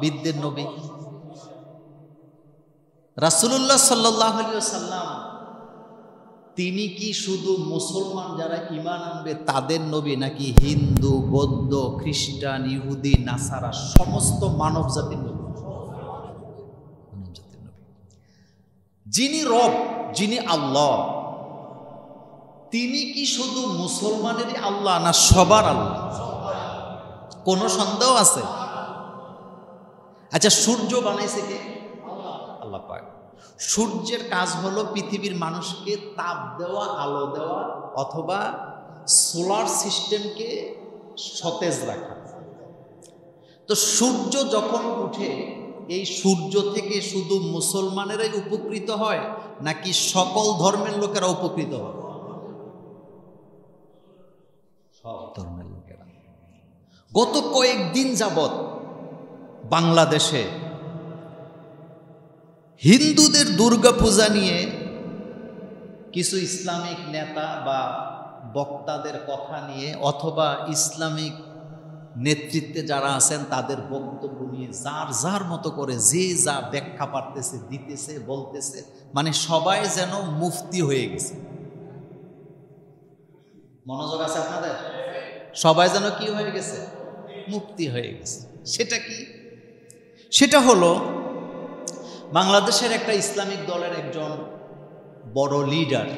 বিদ্যের নবী রাসূলুল্লাহ সাল্লাল্লাহু আলাইহি ওয়াসাল্লাম তিনি কি শুধু মুসলমান যারা ঈমান আনবে তাদের নবী, নাকি হিন্দু, বৌদ্ধ, খ্রিস্টান, ইহুদি, নাসারা সমস্ত মানব জাতির নবী? মানব জাতির নবী। যিনি রব, যিনি আল্লাহ, তিনি কি শুধু মুসলমানেরই আল্লাহ না সবার আল্লাহ? কোনো সন্দেহ আছে? আচ্ছা, সূর্য বানাইছে কে? আল্লাহ পাক। সূর্যের কাজ হলো পৃথিবীর মানুষকে তাপ দেওয়া, আলো দেওয়া, অথবা সোলার সিস্টেমকে সতেজ রাখা। তো সূর্য যখন উঠে, এই সূর্য থেকে শুধু মুসলমানেরাই উপকৃত হয় নাকি সকল ধর্মের লোকেরা উপকৃত হয়? সব ধর্মের লোকেরা। গত কয়েকদিন যাবৎ বাংলাদেশে হিন্দুদের দুর্গা পূজা নিয়ে কিছু ইসলামিক নেতা বা বক্তাদের কথা নিয়ে, অথবা ইসলামিক নেতৃত্বে যারা আছেন তাদের বক্তব্য নিয়ে যার যার মতো করে যে যা ব্যাখ্যা পারতেছে দিতেছে, বলতেছে, মানে সবাই যেন মুফতি হয়ে গেছে। মনোযোগ আছে আপনাদের? সবাই যেন কি হয়ে গেছে? মুফতি হয়ে গেছে। সেটা কি? সেটা হলো বাংলাদেশের একটা ইসলামিক দলের একজন বড় লিডার,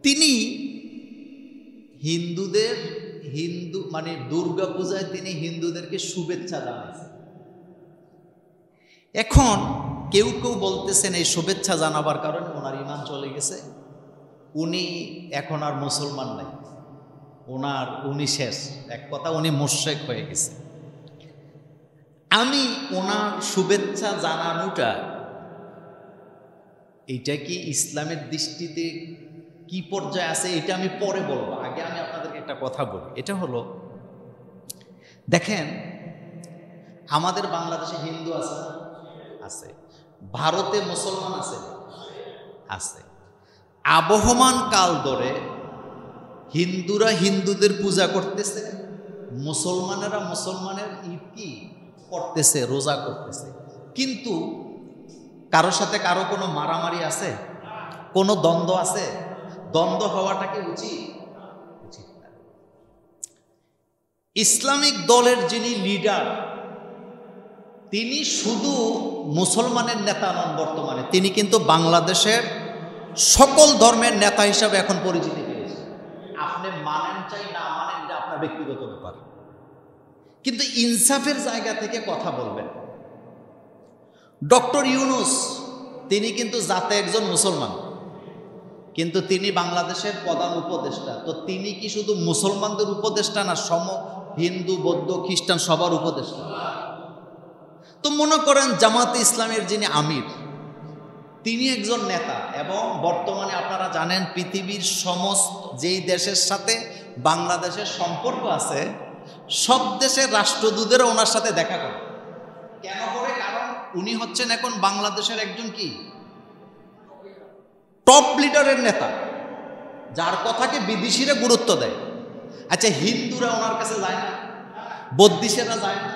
তিনি মানে দুর্গা পূজায় তিনি হিন্দুদেরকে শুভেচ্ছা জানাইছেন। এখন কেউ কেউ বলতেছেন এই শুভেচ্ছা জানাবার কারণে ওনার ঈমান চলে গেছে, উনি এখন আর মুসলমান নাই, উনি শেষ, এক কথা উনি মুশরিক হয়ে গেছে। আমি ওনার শুভেচ্ছা জানানোটা এটা কি ইসলামের দৃষ্টিতে কি পর্যায়ে আছে এটা আমি পরে বলবো, আগে আমি আপনাদেরকে একটা কথা বলি। এটা হলো, দেখেন, আমাদের বাংলাদেশে হিন্দু আছে, আছে, ভারতে মুসলমান আছে, আছে। আবহমান কাল ধরে হিন্দুরা হিন্দুদের পূজা করতেছে, মুসলমানেরা মুসলমানের ঈদ কি করতেছে, রোজা করতেছে। কিন্তু কারোর সাথে কারো কোনো মারামারি আছে? কোনো দ্বন্দ্ব আছে? দ্বন্দ্ব হওয়াটা কি উচিত? উচিত না। ইসলামিক দলের যিনি লিডার, তিনি শুধু মুসলমানের নেতা নন, বর্তমানে তিনি কিন্তু বাংলাদেশের সকল ধর্মের নেতা হিসাবে এখন পরিচিতি পেয়েছে। আপনি মানেন চাই না মানেন, এটা আপনার ব্যক্তিগত ব্যাপার, কিন্তু ইনসাফের জায়গা থেকে কথা বলবেন। ডক্টর ইউনূস তিনি কিন্তু জাতে একজন মুসলমান, কিন্তু তিনি বাংলাদেশের প্রধান উপদেষ্টা। তো তিনি কি শুধু মুসলমানদের উপদেষ্টা না হিন্দু, বৌদ্ধ, খ্রিস্টান সবার উপদেষ্টা? তো মনে করেন জামাতে ইসলামের যিনি আমির, তিনি একজন নেতা, এবং বর্তমানে আপনারা জানেন পৃথিবীর সমস্ত যেই দেশের সাথে বাংলাদেশের সম্পর্ক আছে সব দেশের রাষ্ট্রদূতেরা ওনার সাথে দেখা করে। কেন করে? কারণ উনি হচ্ছেন এখন বাংলাদেশের একজন কি টপ লিডারের নেতা, যার কথাকে বিদেশিরা গুরুত্ব দেয়। আচ্ছা, হিন্দুরা ওনার কাছে যায় না? বৌদ্ধিসেরা যায় না?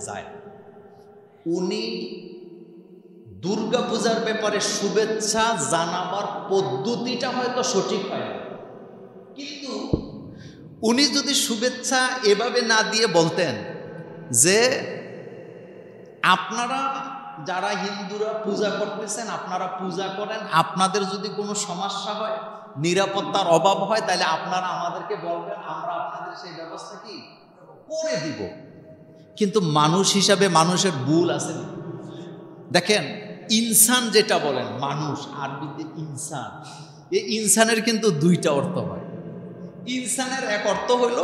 যায়। উনি দুর্গা পূজার ব্যাপারে শুভেচ্ছা জানাবার পদ্ধতিটা হয়তো সঠিক হয় না, কিন্তু উনি যদি শুভেচ্ছা এভাবে না দিয়ে বলতেন যে আপনারা যারা হিন্দুরা পূজা করতেছেন আপনারা পূজা করেন, আপনাদের যদি কোনো সমস্যা হয়, নিরাপত্তার অভাব হয়, তাহলে আপনারা আমাদেরকে বলবেন, আমরা আপনাদের সেই ব্যবস্থা কি করে দিব। কিন্তু মানুষ হিসাবে মানুষের ভুল আছে। দেখেন, ইনসান যেটা বলেন, মানুষ, আরবিতে ইনসান, এই ইনসানের কিন্তু দুইটা অর্থ হয়। ইনসানের এক অর্থ হইল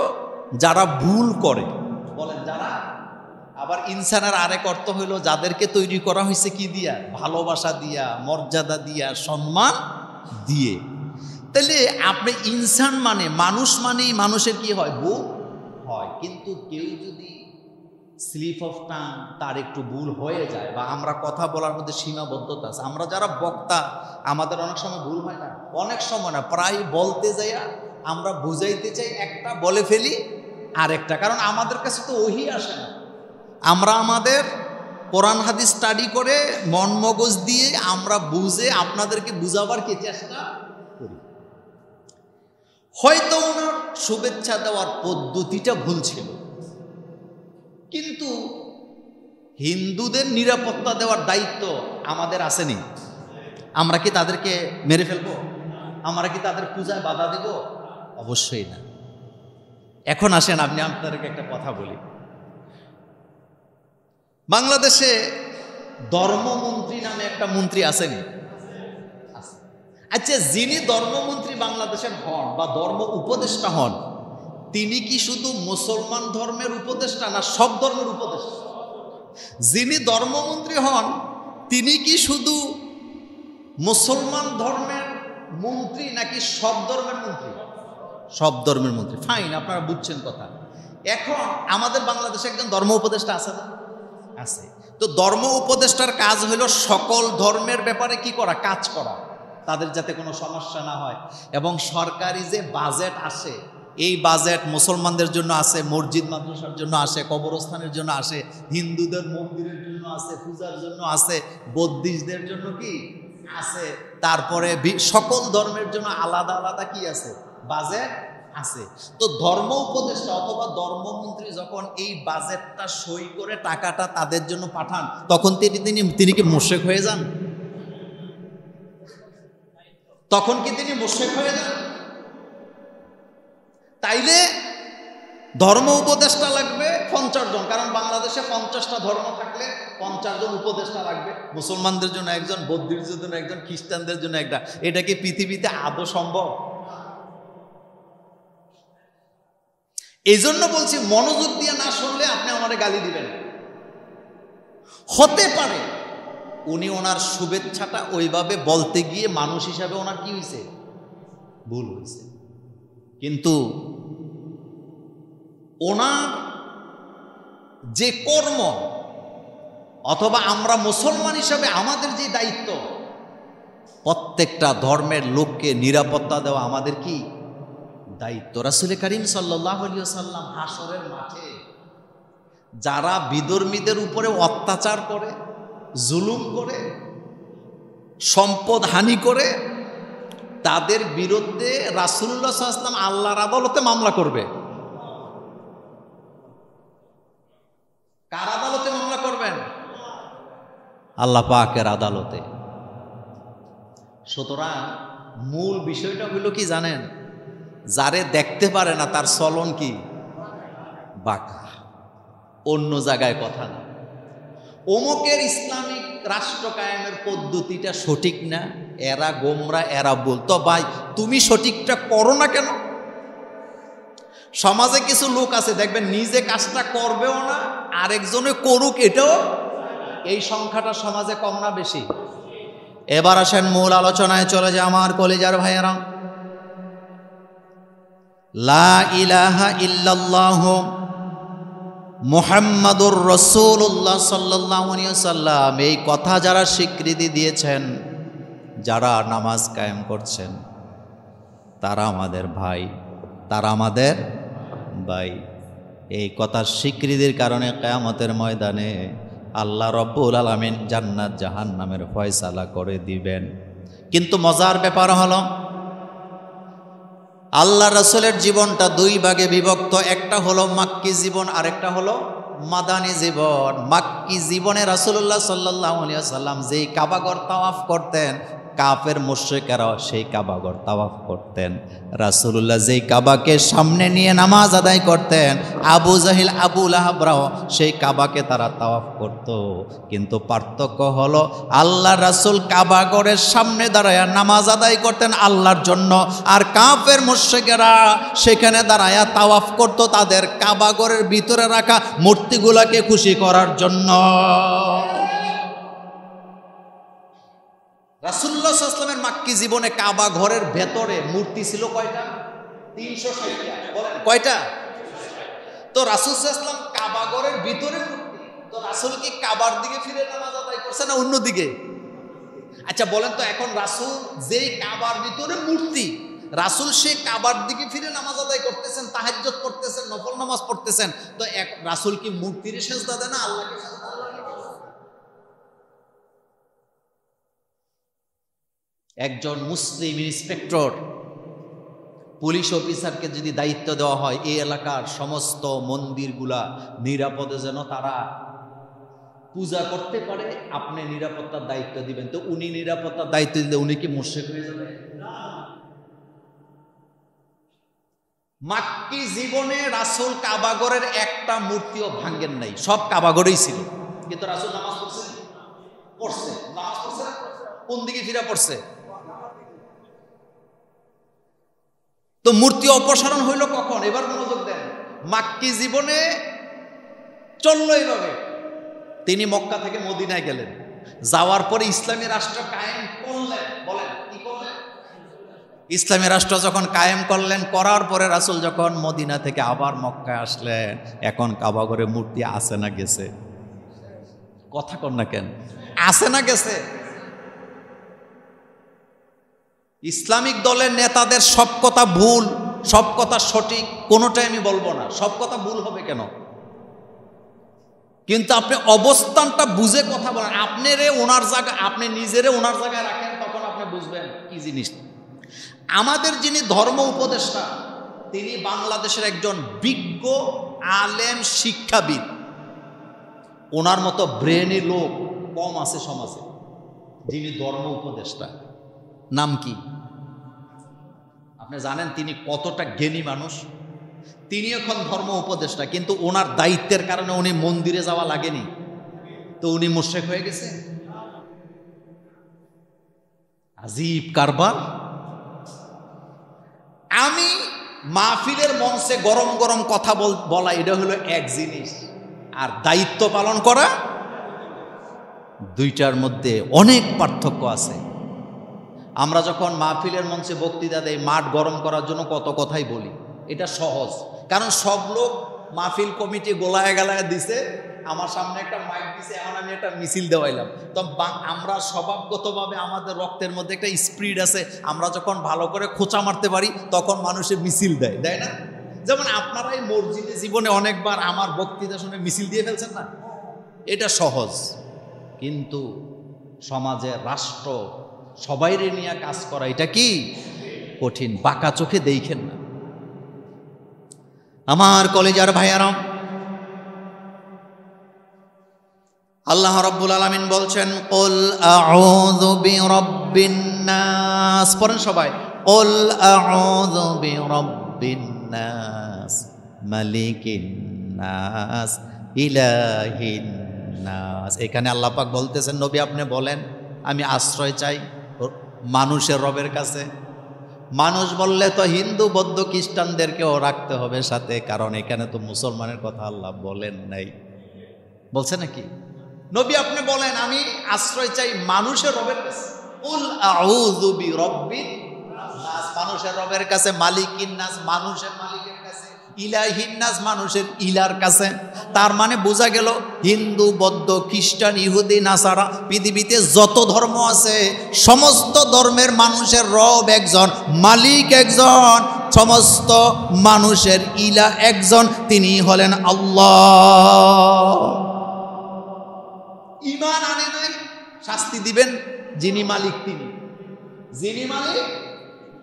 যারা ভুল করে, বলেন যারা। আবার ইনসানের আরেক অর্থ হইল যাদেরকে তৈরি করা হয়েছে কি দিয়া? ভালোবাসা দিয়া, মর্যাদা দিয়া, সম্মান দিয়ে। তাহলে আপনি ইনসান মানে মানুষ, মানেই মানুষের কি হয়? ভুল হয়। কিন্তু কেউ যদি স্লিপ অফ টাং, তার একটু ভুল হয়ে যায়, বা আমরা কথা বলার মধ্যে সীমাবদ্ধতা আছে, আমরা যারা বক্তা আমাদের অনেক সময় ভুল হয় না? অনেক সময় না, প্রায় বলতে যাইয়া আমরা বুঝাইতে চাই একটা, বলে ফেলি আরেকটা, কারণ আমাদের কাছে তো ওহি আসে না। আমরা আমাদের কোরআন হাদিস স্টাডি করে মন মগজ দিয়ে আমরা বুঝে আপনাদেরকে বুঝাবার কি চেষ্টা করি। হয়তো ওনার শুভেচ্ছা দেওয়ার পদ্ধতিটা ভুল ছিল, কিন্তু হিন্দুদের নিরাপত্তা দেওয়ার দায়িত্ব আমাদের আসেনি। আমরা কি তাদেরকে মেরে ফেলবো? আমরা কি তাদের পূজায় বাধা দেব? অবশ্যই না। এখন আসেন আপনি আপনাদেরকে একটা কথা বলি। বাংলাদেশে ধর্মমন্ত্রী নামে একটা মন্ত্রী আসেনি? আচ্ছা, যিনি ধর্মমন্ত্রী বাংলাদেশের হন বা ধর্ম উপদেষ্টা হন, তিনি কি শুধু মুসলমান ধর্মের উপদেষ্টা না সব ধর্মের উপদেষ্টা? যিনি ধর্মমন্ত্রী হন তিনি কি শুধু মুসলমান ধর্মের মন্ত্রী নাকি সব ধর্মের মন্ত্রী? সব ধর্মের মন্ত্রী। ফাইন, আপনারা বুঝছেন কথা। এখন আমাদের বাংলাদেশে একজন ধর্ম উপদেষ্টা আছে না? আছে। তো ধর্ম উপদেষ্টার কাজ হলো সকল ধর্মের ব্যাপারে কি করা? কাজ করা, তাদের যাতে কোনো সমস্যা না হয়। এবং সরকারি যে বাজেট আসে, এই বাজেট মুসলমানদের জন্য আসে, মসজিদ মাদ্রাসার জন্য আসে, কবরস্থানের জন্য আসে, হিন্দুদের মন্দিরের জন্য আসে, পূজার জন্য আসে, বৌদ্ধিস্টদের জন্য কি আছে, তারপরে সকল ধর্মের জন্য আলাদা আলাদা কি আছে? বাজেট আছে। তো ধর্ম উপদেষ্টা অথবা ধর্মমন্ত্রী যখন এই বাজেটটা সই করে টাকাটা তাদের জন্য পাঠান, তখন তিনি কি মুশরিক হয়ে যান? তখন কি তিনি মুশরিক হয়ে যান? তাইলে ধর্ম উপদেষ্টা লাগবে 50 জন, কারণ বাংলাদেশে 50টা ধর্ম থাকলে 50 জন উপদেষ্টা লাগবে। মুসলমানদের জন্য একজন, বৌদ্ধদের জন্য একজন, খ্রিস্টানদের জন্য একটা। এটা কি পৃথিবীতে আদৌ সম্ভব? এই জন্য বলছি, মনোযোগ দিয়ে না শুনলে আপনি আমারে গালি দিবেন। হতে পারে উনি ওনার শুভেচ্ছাটা ওইভাবে বলতে গিয়ে মানুষ হিসাবে ওনার কি হয়েছে? ভুল হয়েছে। কিন্তু ওনার যে কর্ম অথবা আমরা মুসলমান হিসাবে আমাদের যে দায়িত্ব, প্রত্যেকটা ধর্মের লোককে নিরাপত্তা দেওয়া আমাদের কি দায়িত্ব। রাসূল করিম সাল্লাল্লাহু আলাইহি ওয়াসাল্লাম হাসরের মাঠে যারা বিধর্মীদের উপরে অত্যাচার করে, জুলুম করে, সম্পদ হানি করে, তাদের বিরুদ্ধে রাসূলুল্লাহ সাল্লাল্লাহু আলাইহি ওয়াসাল্লাম আল্লাহর আদালতে মামলা করবে। কার আদালতে মামলা করবেন? আল্লাহ পাকের আদালতে। সুতরাং মূল বিষয়টা হইল কি জানেন? যারে দেখতে পারে না তার চলন কি বাঁকা, অন্য জায়গায় কথা না। অমুকের ইসলামিক রাষ্ট্র কায়েমের পদ্ধতিটা সঠিক না, এরা গোমরা, এরা বলতো। ভাই তুমি সঠিকটা করো না কেন? সমাজে কিছু লোক আছে দেখবেন নিজে কাজটা করবেও না, আরেকজনে করুক এটাও, এই সংখ্যাটা সমাজে কম না বেশি? এবার আসেন মূল আলোচনায় চলে যায় আমার কলিজার ভাইয়েরা। লা ইলাহা ইল্লাল্লাহ মুহাম্মাদুর রাসূলুল্লাহ সাল্লাল্লাহু আলাইহি ওয়াসাল্লাম, এই কথা যারা স্বীকৃতি দিয়েছেন, যারা নামাজ কায়েম করছেন, তারা আমাদের ভাই, তারা আমাদের ভাই। এই কথার স্বীকৃতির কারণে কিয়ামতের ময়দানে আল্লাহ রব্বুল আলামিন জান্নাত জাহান্নামের ফয়সালা করে দিবেন। কিন্তু মজার ব্যাপার হলো আল্লাহ রাসূলের জীবনটা দুই ভাগে বিভক্ত। একটা হলো মাক্কি জীবন, আরেকটা হলো মাদানী জীবন। মাক্কি জীবনে রাসূলুল্লাহ সাল্লাল্লাহু আলাইহি ওয়াসাল্লাম যেই কাবাঘর তাওয়াফ করতেন, কাফের মুশরিকেরাও সেই কাবাঘর তাওয়াফ করতেন। রাসূলুল্লাহ যেই কাবাকে সামনে নিয়ে নামাজ আদায় করতেন, আবু জাহিল, আবু লাহাবরাও সেই কাবাকে তারা তাওয়াফ করত। কিন্তু পার্থক্য হলো আল্লাহ রাসূল কাবাঘরের সামনে দাঁড়ায়া নামাজ আদায় করতেন আল্লাহর জন্য, আর কাফের মুশরিকেরা সেখানে দাঁড়ায়া তাওয়াফ করত তাদের কাবাঘরের ভিতরে রাখা মূর্তিগুলোকে খুশি করার জন্য। রাসূলুল্লাহ সাল্লাল্লাহু আলাইহি ওয়াসাল্লামের মাক্কি জীবনে কাবা ঘরের ভেতরে মূর্তি ছিল কয়টা? 360টা। বলেন কয়টা? তো রাসূল সাল্লাল্লাহু আলাইহি ওয়াসাল্লাম কাবা ঘরের ভিতরে মূর্তি, তো রাসূল কি কাবার দিকে ফিরে নামাজ আদায় করছে না অন্য দিকে? আচ্ছা বলেন তো, এখন রাসূল যেই কাবার ভিতরে মূর্তি, রাসূল সে কাবার দিকে ফিরে নামাজ আদায় করতেছেন, তাহাজ্জুদ করতেছেন, নফল নামাজ পড়তেছেন, তো এক রাসূল কি মূর্তির সেজদা দেয় না আল্লাহকে সেজদা দেয়? একজন মুসলিম ইন্সপেক্টর পুলিশ অফিসারকে যদি দায়িত্ব দেওয়া হয় এই এলাকার সমস্ত মন্দিরগুলা নিরাপদে যেন তারা পূজা করতে পারে, আপনি নিরাপত্তার দায়িত্ব দিবেন, তো উনি নিরাপত্তার দায়িত্ব দিলে উনি কি মুশরিক হয়ে যাবে? মাক্কি জীবনে রাসূল কাবাগরের একটা মূর্তিও ভাঙ্গেন নাই, সব কাবাগরেই ছিল, কিন্তু রাসূল নামাজ পড়ছে, নামাজ পড়ছে কোন দিকে ফিরে পড়ছে? তো মূর্তি অপসারণ হইল কখন? এবার মনোযোগ দেন। মাক্কি জীবনে চললো এইভাবে, তিনি মক্কা থেকে মদিনায় গেলেন, যাওয়ার পরে ইসলামী রাষ্ট্র কায়েম করলেন। বলেন কি করলেন? ইসলামী রাষ্ট্র যখন কায়েম করলেন, করার পরে রাসূল যখন মদিনা থেকে আবার মক্কায় আসলেন, এখন কাবাগরে মূর্তি আছে না গেছে? কথা কন না কেন? আছে না গেছে? ইসলামিক দলের নেতাদের সব কথা ভুল, সব কথা সঠিক কোনোটাই আমি বলবো না, সব কথা ভুল হবে কেন? কিন্তু আপনি অবস্থানটা বুঝে কথা বলেন, আপনারে ওনার জায়গা, আপনি নিজেরে ওনার জায়গায় রাখেন, তখন আপনি বুঝবেন কি জিনিস। আমাদের যিনি ধর্ম উপদেষ্টা, তিনি বাংলাদেশের একজন বিজ্ঞ আলেম শিক্ষাবিদ, ওনার মতো ব্রেনি লোক কম আছে সমাজে। যিনি ধর্ম উপদেষ্টা, নাম কি আপনি জানেন? তিনি কতটা জ্ঞানী মানুষ। তিনি এখন ধর্ম উপদেষ্টা, কিন্তু ওনার দায়িত্বের কারণে উনি মন্দিরে যাওয়া লাগেনি, তো উনি মুশরিক হয়ে গেছে। আজীব কারবার। আমি মাহফিলের মঞ্চে গরম গরম কথা বলা এটা হলো এক জিনিস, আর দায়িত্ব পালন করা দুইটার মধ্যে অনেক পার্থক্য আছে। আমরা যখন মাহফিলের মঞ্চে বক্তৃতা দেই, মাঠ গরম করার জন্য কত কথাই বলি, এটা সহজ, কারণ সব লোক মাহফিল কমিটি গোলায় গালায় দিছে, আমার সামনে একটা মাইক দিছে, এখন আমি একটা মিছিল দেওয়াইলাম। তো আমরা স্বভাবগতভাবে আমাদের রক্তের মধ্যে একটা স্পিরিট আছে, আমরা যখন ভালো করে খোঁচা মারতে পারি তখন মানুষের মিছিল দেয়, দেয় না? যেমন আপনারা এই মসজিদে জীবনে অনেকবার আমার বক্তৃতা শুনে মিছিল দিয়ে ফেলছেন না? এটা সহজ, কিন্তু সমাজে রাষ্ট্র সবাইরে নিয়ে কাজ করা এটা কি কঠিন। বাঁকা চোখে দেখেন না। আমার কলেজার ভাইয়ারাম, আল্লাহ রাব্বুল আলামিন বলছেন, কুল আউযু বিরাব্বিন নাস। পড়েন সবাই, কুল আউযু বিরাব্বিন নাস, মালিকিন নাস, ইলাহিন নাস। এখানে আল্লাহ পাক বলতেছেন, নবী আপনি বলেন আমি আশ্রয় চাই মানুষের রবের কাছে। মানুষ বললে তো হিন্দু বৌদ্ধ খ্রিস্টানদেরকেও রাখতে হবে সাথে, কারণ এখানে তো মুসলমানের কথা আল্লাহ বলেন নাই। বলছে নাকি? নবী আপনি বলেন আমি আশ্রয় চাই মানুষের রবের কাছে। কুল আউযু বিরাব্বিন নাস, মানুষের রবের কাছে, মালিকিন নাস, মানুষের মালিকের কাছে, ইলাহিন নাস, মানুষের ইলার কাছে। তার মানে বোঝা গেল হিন্দু বৌদ্ধ খ্রিস্টান ইহুদি নাসারা পৃথিবীতে যত ধর্ম আছে সমস্ত ধর্মের মানুষের রব একজন, মালিক একজন, সমস্ত মানুষের ইলা একজন, তিনি হলেন আল্লাহ। ঈমান আনে নাই, শাস্তি দিবেন, যিনি মালিক তিনি, যিনি মালিক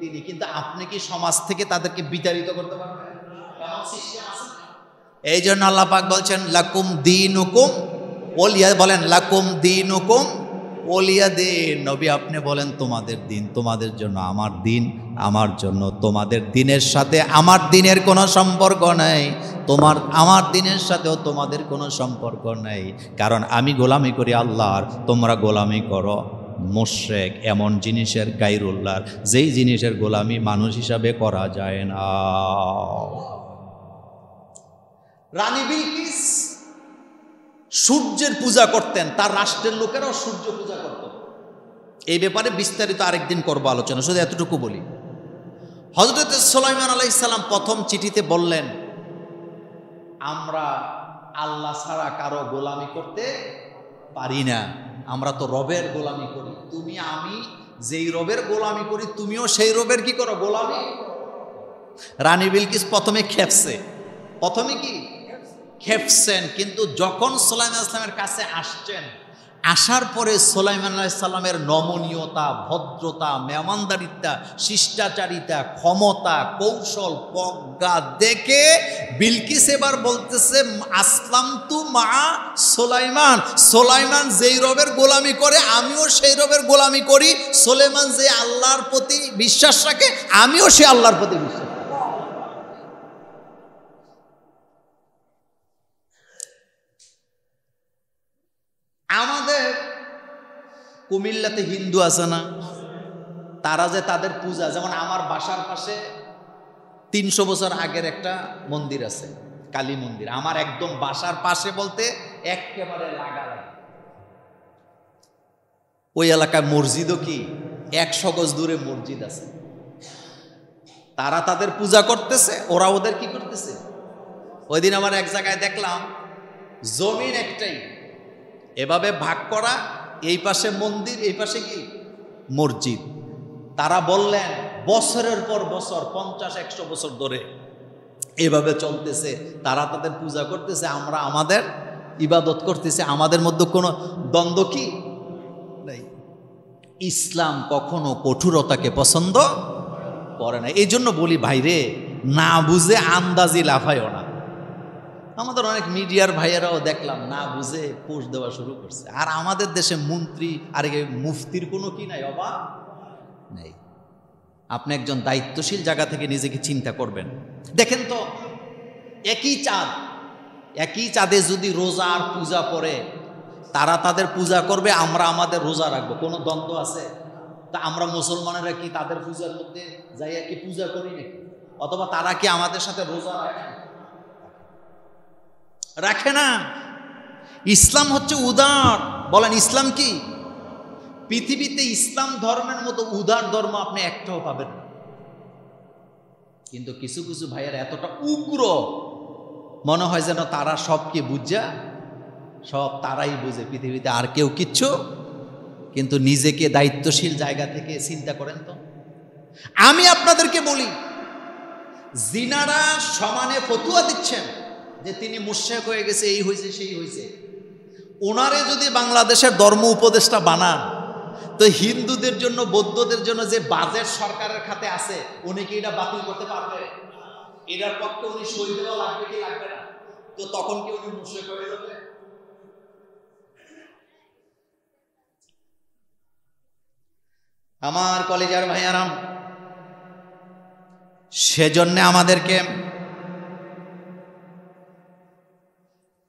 তিনি। কিন্তু আপনি কি সমাজ থেকে তাদেরকে বিতাড়িত করতে পারবেন? এই জন্য আল্লাহ পাক বলছেন লাকুম দীনুকুম ওলিয়া। বলেন লাকুম দীনুকুম ওলিয়া দিন। নবী আপনি বলেন তোমাদের দিন তোমাদের জন্য, আমার দিন আমার জন্য। তোমাদের দিনের সাথে আমার দিনের কোনো সম্পর্ক নাই, আমার দিনের সাথেও তোমাদের কোনো সম্পর্ক নাই, কারণ আমি গোলামি করি আল্লাহর, তোমরা গোলামি করো মুশরিক, এমন জিনিসের গায়রুল্লাহর, যেই জিনিসের গোলামি মানুষ হিসাবে করা যায় না। রানী বিলকিস সূর্যের পূজা করতেন, তার রাষ্ট্রের লোকেরাও সূর্য পূজা করত। এই ব্যাপারে বিস্তারিত আরেকদিন করবো আলোচনা, শুধু এতটুকু বলি। হযরত সুলাইমান আলাইহিস সালাম প্রথম চিঠিতে বললেন আমরা আল্লাহ ছাড়া কারো গোলামি করতে পারি না, আমরা তো রবের গোলামি করি। তুমি আমি যেই রবের গোলামি করি তুমিও সেই রবের কি করো, গোলামি। রানী বিলকিস প্রথমে খেপছে, প্রথমে কি খেপছেন, কিন্তু যখন সুলাইমান ইসলামের কাছে আসছেন, আসার পরে সুলাইমান আলাইহিস সালামের নমনীয়তা, ভদ্রতা, মেহমানদারিতা, শিষ্টাচারিতা, ক্ষমতা, কৌশল, প্রজ্ঞা দেখে বিলকিস এবার বলতেছে আসলামতু মা সুলাইমান। সুলাইমান যেই রবের গোলামি করে আমিও সেই রবের গোলামি করি। সুলাইমান যে আল্লাহর প্রতি বিশ্বাস রাখে আমিও সেই আল্লাহর প্রতি বিশ্বাস রাখি। আমাদের কুমিল্লাতে হিন্দু আছে না, তারা যে তাদের পূজা, যেমন আমার বাসার পাশে 300 বছর আগের একটা মন্দির আছে, কালী মন্দির। আমার একদম বাসার পাশে বলতে একেবারে লাগালাগি। ওই এলাকায় মসজিদও কি 100 গজ দূরে মসজিদ আছে। তারা তাদের পূজা করতেছে, ওরা ওদের কি করতেছে। ওই দিন আমার এক জায়গায় দেখলাম জমিন একটাই, এভাবে ভাগ করা, এই পাশে মন্দির, এই পাশে কি মসজিদ। তারা বললেন বছরের পর বছর 50-100 বছর ধরে এভাবে চলতেছে, তারা তাদের পূজা করতেছে, আমরা আমাদের ইবাদত করতেছে, আমাদের মধ্যে কোনো দ্বন্দ্ব কি নাই। ইসলাম কখনো কঠোরতাকে পছন্দ করে না। এই জন্য বলি ভাইরে, না বুঝে আন্দাজি লাফায়ও না। আমাদের অনেক মিডিয়ার ভাইয়েরাও দেখলাম না বুঝে পোস্ট দেওয়া শুরু করছে। আর আমাদের দেশে মন্ত্রী আর মুফতির কোনো কি নাই, অভাব নেই। আপনি একজন দায়িত্বশীল জায়গা থেকে নিজেকে চিন্তা করবেন। দেখেন তো, একই চাঁদ, একই চাঁদে যদি রোজা আর পূজা পড়ে, তারা তাদের পূজা করবে, আমরা আমাদের রোজা রাখবো, কোনো দ্বন্দ্ব আছে? তা আমরা মুসলমানেরা কি তাদের পূজার মধ্যে যাইয়া কি পূজা করি নাকি? অথবা তারা কি আমাদের সাথে রোজা রাখে না? ইসলাম হচ্ছে উদার। বলেন ইসলাম কি? পৃথিবীতে ইসলাম ধর্মের মতো উদার ধর্ম আপনি একটাও পাবেন না। কিন্তু কিছু কিছু ভাইয়ের এতটা উগ্র, মনে হয় যেন তারা সবকে বুঝা, সব তারাই বুঝে, পৃথিবীতে আর কেউ কিচ্ছু। কিন্তু নিজেকে দায়িত্বশীল জায়গা থেকে চিন্তা করেন তো। আমি আপনাদেরকে বলি, জিনারা সমানে ফতুয়া দিচ্ছেন যে তিনি মুশরিক হয়ে গেছে, এই হয়েছে সেই হয়েছে, ওনারে যদি বাংলাদেশের ধর্ম উপদেষ্টা বানান, তো হিন্দুদের জন্য, বৌদ্ধদের জন্য যে বাজেট সরকারের খাতে আছে, উনি কি এটা বাতিল করতে পারবে? এটার পক্ষে উনি সই দেওয়া লাগবে কি লাগবে না? তো তখন কি উনি মুশরিক হয়ে যাবে? আমার কলেজের ভাইয়ারাম, সেজন্য আমাদেরকে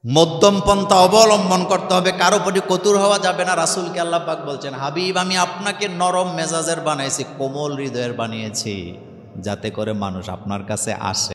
মধ্যম পন্থা অবলম্বন করতে হবে, কারো প্রতি কঠোর হওয়া যাবে না। রাসূলকে আল্লাহ পাক বলছেন, হাবিব আমি আপনাকে নরম মেজাজের বানাইছি, কোমল হৃদয়ের বানিয়েছি, যাতে করে মানুষ আপনার কাছে আসে।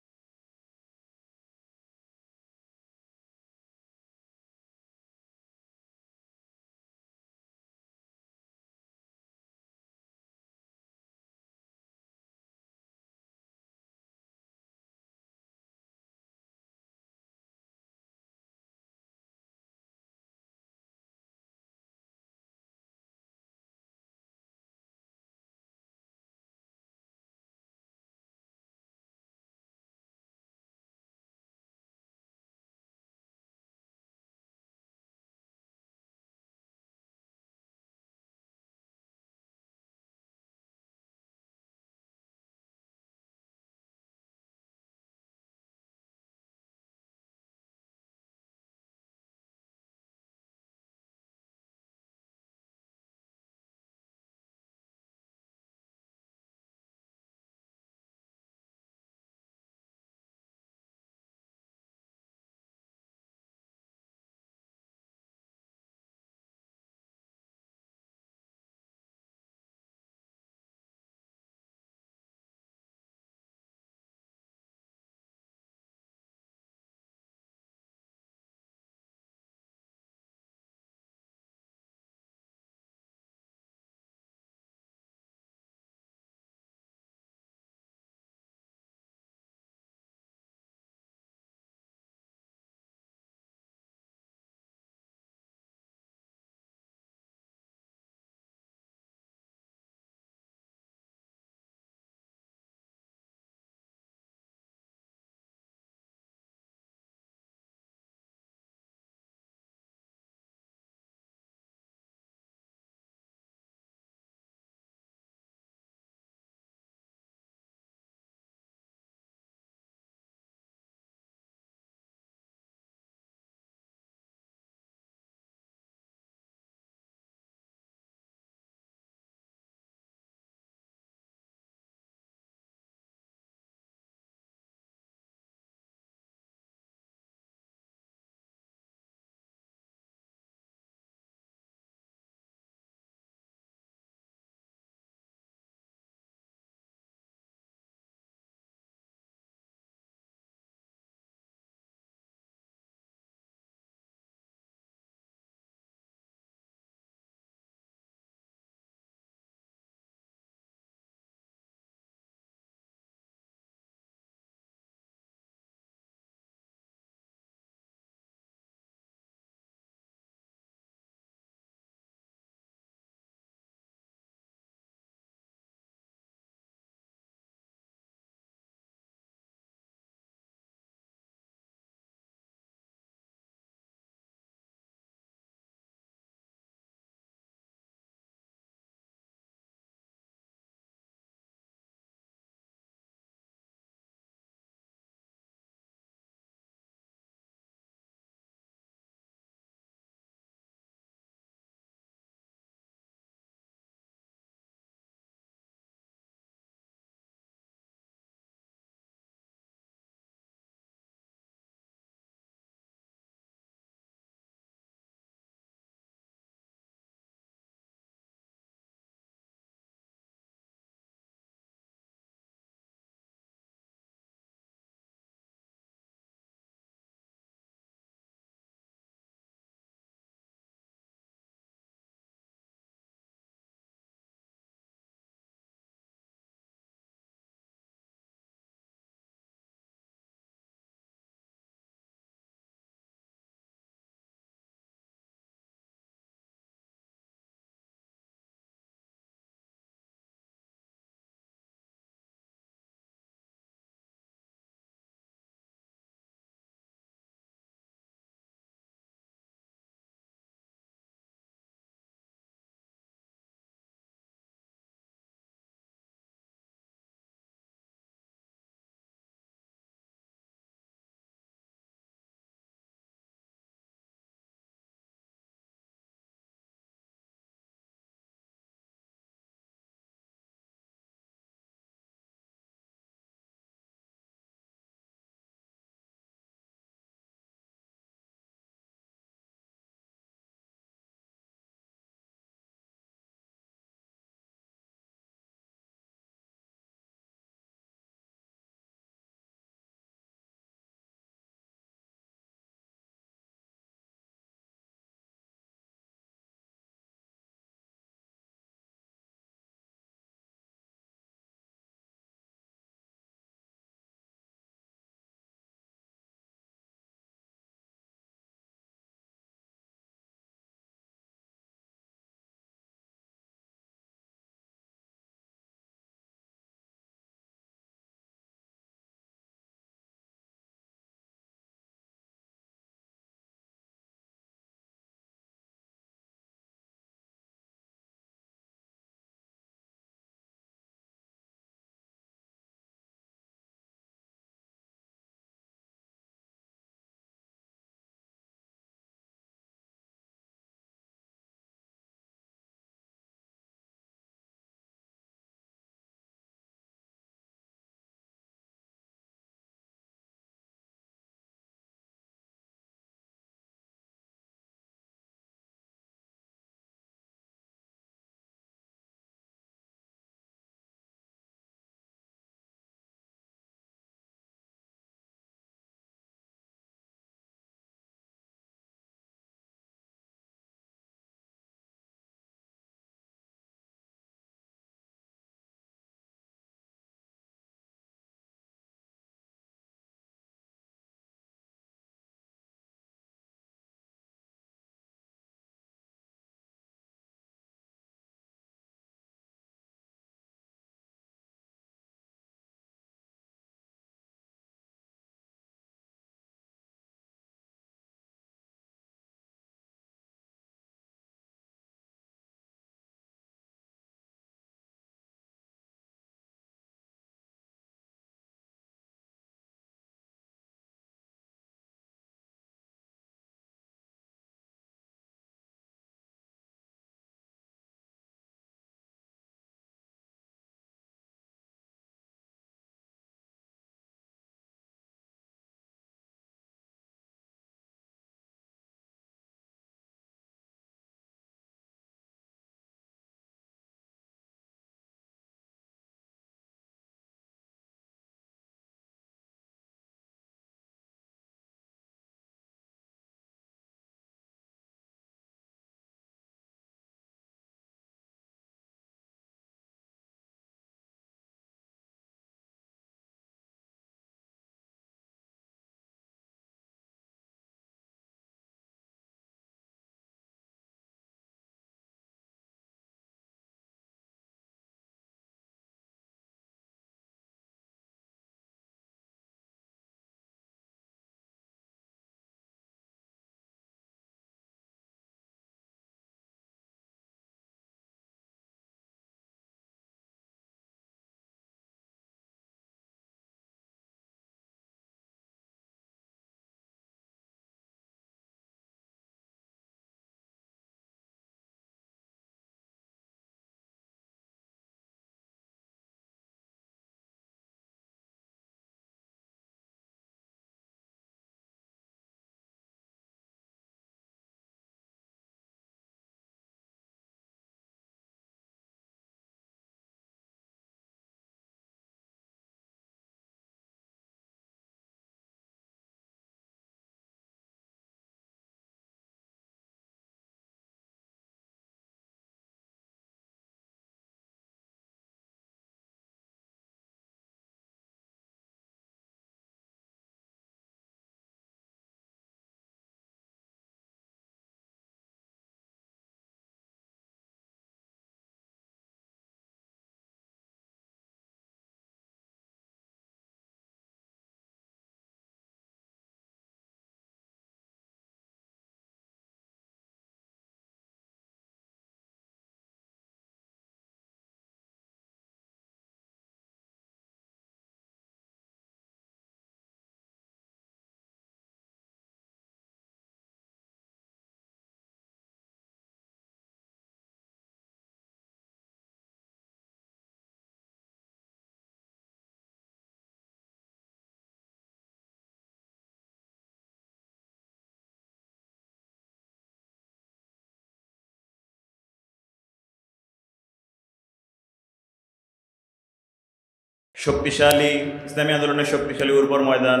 শক্তিশালী ইসলামী আন্দোলনের শক্তিশালী উর্বর ময়দান,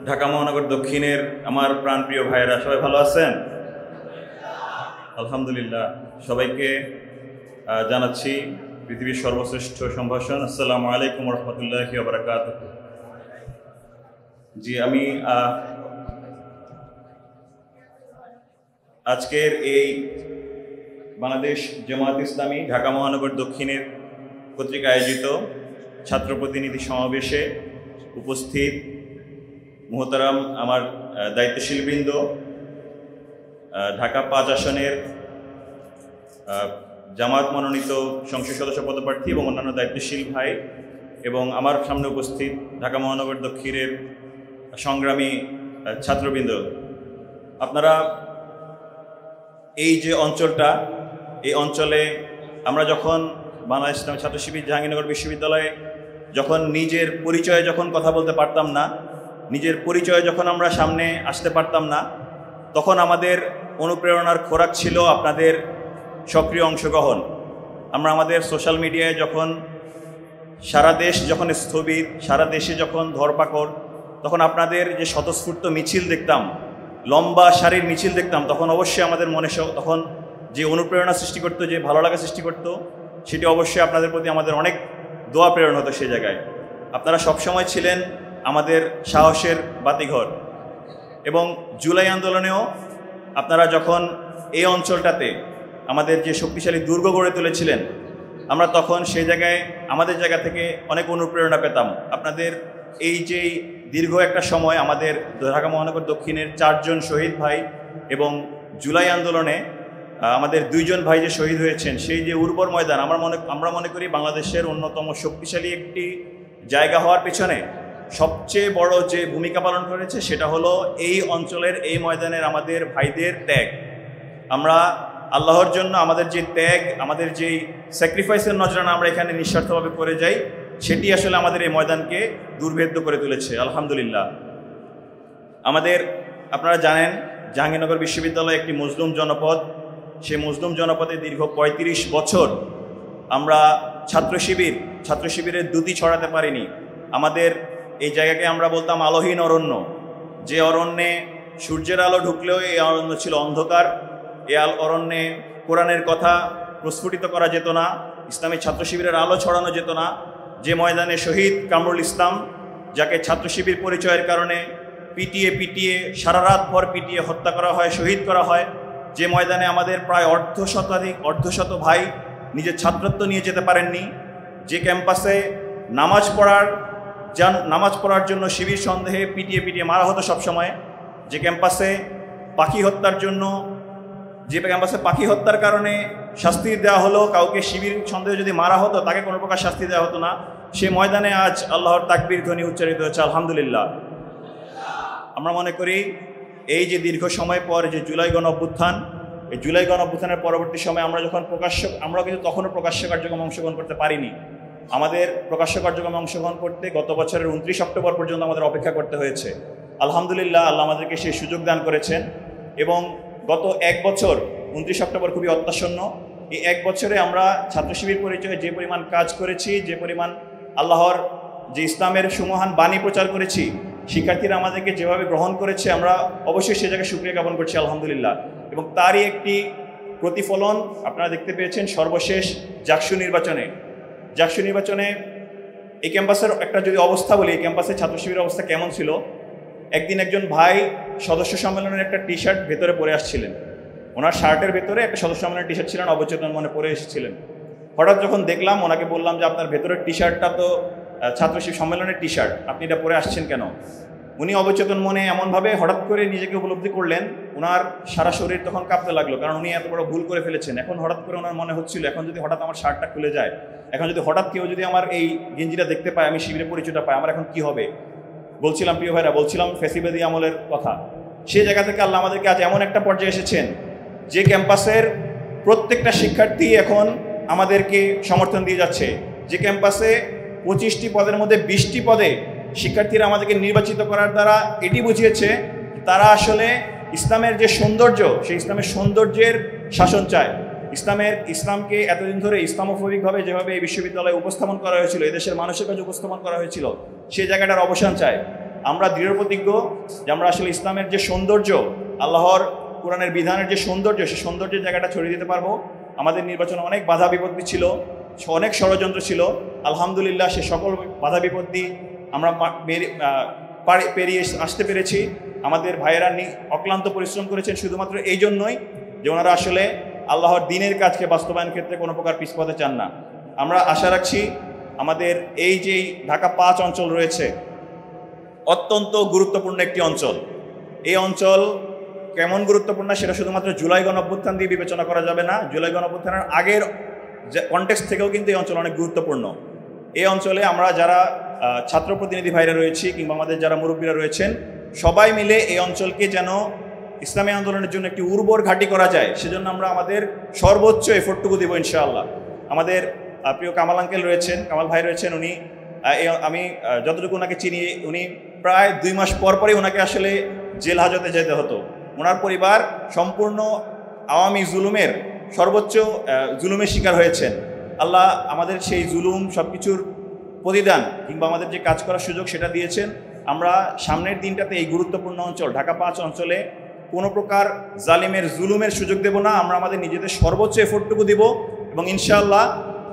ঢাকা মহানগর দক্ষিণের আমার প্রাণপ্রিয় ভাইয়েরা, সবাই ভালো আছেন? আলহামদুলিল্লাহ। সবাইকে জানাচ্ছি পৃথিবীর সর্বশ্রেষ্ঠ সম্ভাষণ, আসসালামু আলাইকুম রহমতুল্লাহি ওয়া বারাকাতুহু। জি, আমি আজকের এই বাংলাদেশ জামায়াত ইসলামী ঢাকা মহানগর দক্ষিণের কর্তৃক আয়োজিত ছাত্র প্রতিনিধি সমাবেশে উপস্থিত মুহতারাম আমার দায়িত্বশীল বৃন্দ, ঢাকা 5 আসনের জামায়াত মনোনীত সংসদ সদস্য পদপ্রার্থী এবং অন্যান্য দায়িত্বশীল ভাই, এবং আমার সামনে উপস্থিত ঢাকা মহানগর দক্ষিণের সংগ্রামী ছাত্রবৃন্দ, আপনারা এই যে অঞ্চলটা, এই অঞ্চলে আমরা যখন বাংলাদেশ ইসলামী ছাত্র শিবির জাহাঙ্গীরনগর বিশ্ববিদ্যালয়ে যখন নিজের পরিচয়ে যখন কথা বলতে পারতাম না, নিজের পরিচয়ে যখন আমরা সামনে আসতে পারতাম না, তখন আমাদের অনুপ্রেরণার খোরাক ছিল আপনাদের সক্রিয় অংশগ্রহণ। আমরা আমাদের সোশ্যাল মিডিয়ায় যখন সারা দেশ যখন স্থবির, সারা দেশে যখন ধরপাকড়, তখন আপনাদের যে স্বতঃস্ফূর্ত মিছিল দেখতাম, লম্বা সারির মিছিল দেখতাম, তখন অবশ্যই আমাদের মনে তখন যে অনুপ্রেরণা সৃষ্টি করতো, যে ভালো লাগা সৃষ্টি করতো, সেটি অবশ্যই আপনাদের প্রতি আমাদের অনেক দোয়া প্রেরণ হতো। সেই জায়গায় আপনারা সবসময় ছিলেন আমাদের সাহসের বাতিঘর। এবং জুলাই আন্দোলনেও আপনারা যখন এই অঞ্চলটাতে আমাদের যে শক্তিশালী দুর্গ গড়ে তুলেছিলেন, আমরা তখন সেই জায়গায় আমাদের জায়গা থেকে অনেক অনুপ্রেরণা পেতাম। আপনাদের এই যে দীর্ঘ একটা সময় আমাদের ঢাকা মহানগর দক্ষিণের 4 জন শহীদ ভাই এবং জুলাই আন্দোলনে আমাদের 2 জন ভাই যে শহীদ হয়েছেন, সেই যে উর্বর ময়দান, আমরা মনে করি বাংলাদেশের অন্যতম শক্তিশালী একটি জায়গা হওয়ার পেছনে সবচেয়ে বড় যে ভূমিকা পালন করেছে সেটা হলো এই অঞ্চলের, এই ময়দানের আমাদের ভাইদের ত্যাগ। আমরা আল্লাহর জন্য আমাদের যে ত্যাগ, আমাদের যেই স্যাক্রিফাইসের নজরানা আমরা এখানে নিঃস্বার্থভাবে করে যাই, সেটি আসলে আমাদের এই ময়দানকে দুর্ভেদ্য করে তুলেছে। আলহামদুলিল্লাহ। আমাদের, আপনারা জানেন, জাহাঙ্গীরনগর বিশ্ববিদ্যালয় একটি মজলুম জনপদ। সেই মজলুম জনপদে দীর্ঘ 35 বছর আমরা ছাত্র শিবিরের দুটি ছড়াতে পারিনি। আমাদের এই জায়গাকে আমরা বলতাম আলোহীন অরণ্য। যে অরণ্যে সূর্যের আলো ঢুকলেও এই অরণ্য ছিল অন্ধকার। এই অরণ্যে কোরআনের কথা প্রস্ফুটিত করা যেত না, ইসলামী ছাত্র শিবিরের আলো ছড়ানো যেত না। যে ময়দানে শহীদ কামরুল ইসলাম, যাকে ছাত্র শিবির পরিচয়ের কারণে পিটিয়ে সারা রাত ভর পিটিয়ে হত্যা করা হয়, শহীদ করা হয়। যে ময়দানে আমাদের প্রায় অর্ধশত ভাই নিজের ছাত্রত্ব নিয়ে যেতে পারেননি। যে ক্যাম্পাসে নামাজ পড়ার জন্য শিবির সন্দেহে পিটিয়ে মারা হতো সবসময়। যে ক্যাম্পাসে পাখি হত্যার কারণে শাস্তি দেওয়া হলো, কাউকে শিবির সন্দেহে যদি মারা হতো তাকে কোনো প্রকার শাস্তি দেওয়া হতো না। সে ময়দানে আজ আল্লাহর তাকবীর ধ্বনি উচ্চারিত হচ্ছে, আলহামদুলিল্লাহ। আমরা মনে করি এই যে দীর্ঘ সময় পর যে জুলাই গণ অভ্যুত্থান, এই জুলাই গণ অভ্যুত্থানের পরবর্তী সময় আমরা যখন আমরা কিন্তু তখনও প্রকাশ্য কার্যক্রমে অংশগ্রহণ করতে পারিনি। আমাদের প্রকাশ্য কার্যক্রমে অংশগ্রহণ করতে গত বছরের 29 অক্টোবর পর্যন্ত আমাদের অপেক্ষা করতে হয়েছে। আলহামদুলিল্লাহ, আল্লাহ আমাদেরকে সেই সুযোগ দান করেছেন। এবং গত 1 বছর, 29 অক্টোবর খুবই অত্যাসন্ন, এই 1 বছরে আমরা ছাত্র শিবির পরিচয়ে যে পরিমাণ কাজ করেছি, যে পরিমাণ আল্লাহর যে ইসলামের সুমহান বাণী প্রচার করেছি, শিক্ষার্থীরা আমাদেরকে যেভাবে গ্রহণ করেছে, আমরা অবশ্যই সে জায়গায় শুকরিয়া জ্ঞাপন করছি, আলহামদুলিল্লাহ। এবং তারই একটি প্রতিফলন আপনারা দেখতে পেয়েছেন সর্বশেষ জাকসু নির্বাচনে। এই ক্যাম্পাসের একটা যদি অবস্থা বলি, এই ক্যাম্পাসের ছাত্র শিবিরের অবস্থা কেমন ছিল। একদিন একজন ভাই সদস্য সম্মেলনের একটা টি শার্ট ভেতরে পরে আসছিলেন, ওনার শার্টের ভেতরে একটা সদস্য সম্মেলনের টি শার্ট ছিলেন, অবচেতন মনে পরে এসেছিলেন। হঠাৎ যখন দেখলাম, ওনাকে বললাম যে আপনার ভেতরের টি শার্টটা তো ছাত্র সম্মেলনের টি শার্ট, আপনি এটা পরে আসছেন কেন? উনি অবচেতন মনে এমনভাবে হঠাৎ করে নিজেকে উপলব্ধি করলেন, ওনার সারা শরীর তখন কাঁপতে লাগলো, কারণ উনি এত বড় ভুল করে ফেলেছেন। এখন হঠাৎ করে ওনার মনে হচ্ছিল, এখন যদি হঠাৎ আমার শার্টটা খুলে যায়, এখন যদি হঠাৎ কেউ যদি আমার এই গেঞ্জিটা দেখতে পায়, আমি শিবিরের পরিচয়টা পাই, আমার এখন কি হবে? বলছিলাম প্রিয় ভাইরা, বলছিলাম ফ্যাসিবাদী আমলের কথা। সেই জায়গা থেকে আল্লাহ আমাদেরকে আজ এমন একটা পর্যায়ে এসেছেন যে ক্যাম্পাসের প্রত্যেকটা শিক্ষার্থী এখন আমাদেরকে সমর্থন দিয়ে যাচ্ছে। যে ক্যাম্পাসে 25টি পদের মধ্যে 20টি পদে শিক্ষার্থীরা আমাদেরকে নির্বাচিত করার দ্বারা এটি বুঝিয়েছে তারা আসলে ইসলামের যে সৌন্দর্য, সেই ইসলামের সৌন্দর্যের শাসন চায়। ইসলামকে এতদিন ধরে ইসলামোফোবিকভাবে যেভাবে এই বিশ্ববিদ্যালয়ে উপস্থাপন করা হয়েছিল, এদেশের মানুষের কাছে উপস্থাপন করা হয়েছিল, সেই জায়গাটার অবসান চায়। আমরা দৃঢ় প্রতিজ্ঞ যে আমরা আসলে ইসলামের যে সৌন্দর্য, আল্লাহর কোরআনের বিধানের যে সৌন্দর্য, সেই সৌন্দর্যের জায়গাটা ছড়িয়ে দিতে পারবো। আমাদের নির্বাচনে অনেক বাধা বিপত্তি ছিল, অনেক ষড়যন্ত্র ছিল, আলহামদুলিল্লাহ সে সকল বাধা বিপত্তি আমরা পেরিয়ে আসতে পেরেছি। আমাদের ভাইয়েরা অক্লান্ত পরিশ্রম করেছেন শুধুমাত্র এই জন্যই যে ওনারা আসলে আল্লাহর দ্বীনের কাজকে বাস্তবায়ন ক্ষেত্রে কোনো প্রকার পিছপথে চান না। আমরা আশা রাখছি আমাদের এই যে ঢাকা 5 অঞ্চল রয়েছে, অত্যন্ত গুরুত্বপূর্ণ একটি অঞ্চল। এই অঞ্চল কেমন গুরুত্বপূর্ণ সেটা শুধুমাত্র জুলাই গণঅভ্যুত্থান দিয়ে বিবেচনা করা যাবে না, জুলাই গণঅভ্যুত্থানের আগের কনটেক্সট থেকেও কিন্তু এই অঞ্চল অনেক গুরুত্বপূর্ণ। এই অঞ্চলে আমরা যারা ছাত্র প্রতিনিধি ভাইরা রয়েছি কিংবা আমাদের যারা মুরব্বীরা রয়েছেন, সবাই মিলে এই অঞ্চলকে যেন ইসলামী আন্দোলনের জন্য একটি উর্বর ঘাঁটি করা যায়, সেজন্য আমরা আমাদের সর্বোচ্চ এফোর্টটুকু দিব ইনশাআল্লাহ। আমাদের প্রিয় কামাল আঙ্কেল রয়েছেন, কামাল ভাই রয়েছেন, উনি আমি যতটুকু ওনাকে চিনি, উনি প্রায় 2 মাস পরই ওনাকে আসলে জেল হাজতে যেতে হতো। ওনার পরিবার সম্পূর্ণ আওয়ামী জুলুমের সর্বোচ্চ জুলুমের শিকার হয়েছেন। আল্লাহ আমাদের সেই জুলুম সব কিছুর প্রতিদান কিংবা আমাদের যে কাজ করার সুযোগ সেটা দিয়েছেন। আমরা সামনের দিনটাতে এই গুরুত্বপূর্ণ অঞ্চল ঢাকা 5 অঞ্চলে কোনো প্রকার জালিমের জুলুমের সুযোগ দেব না। আমরা আমাদের নিজেদের সর্বোচ্চ এফোর্টটুকু দিব এবং ইনশাআল্লাহ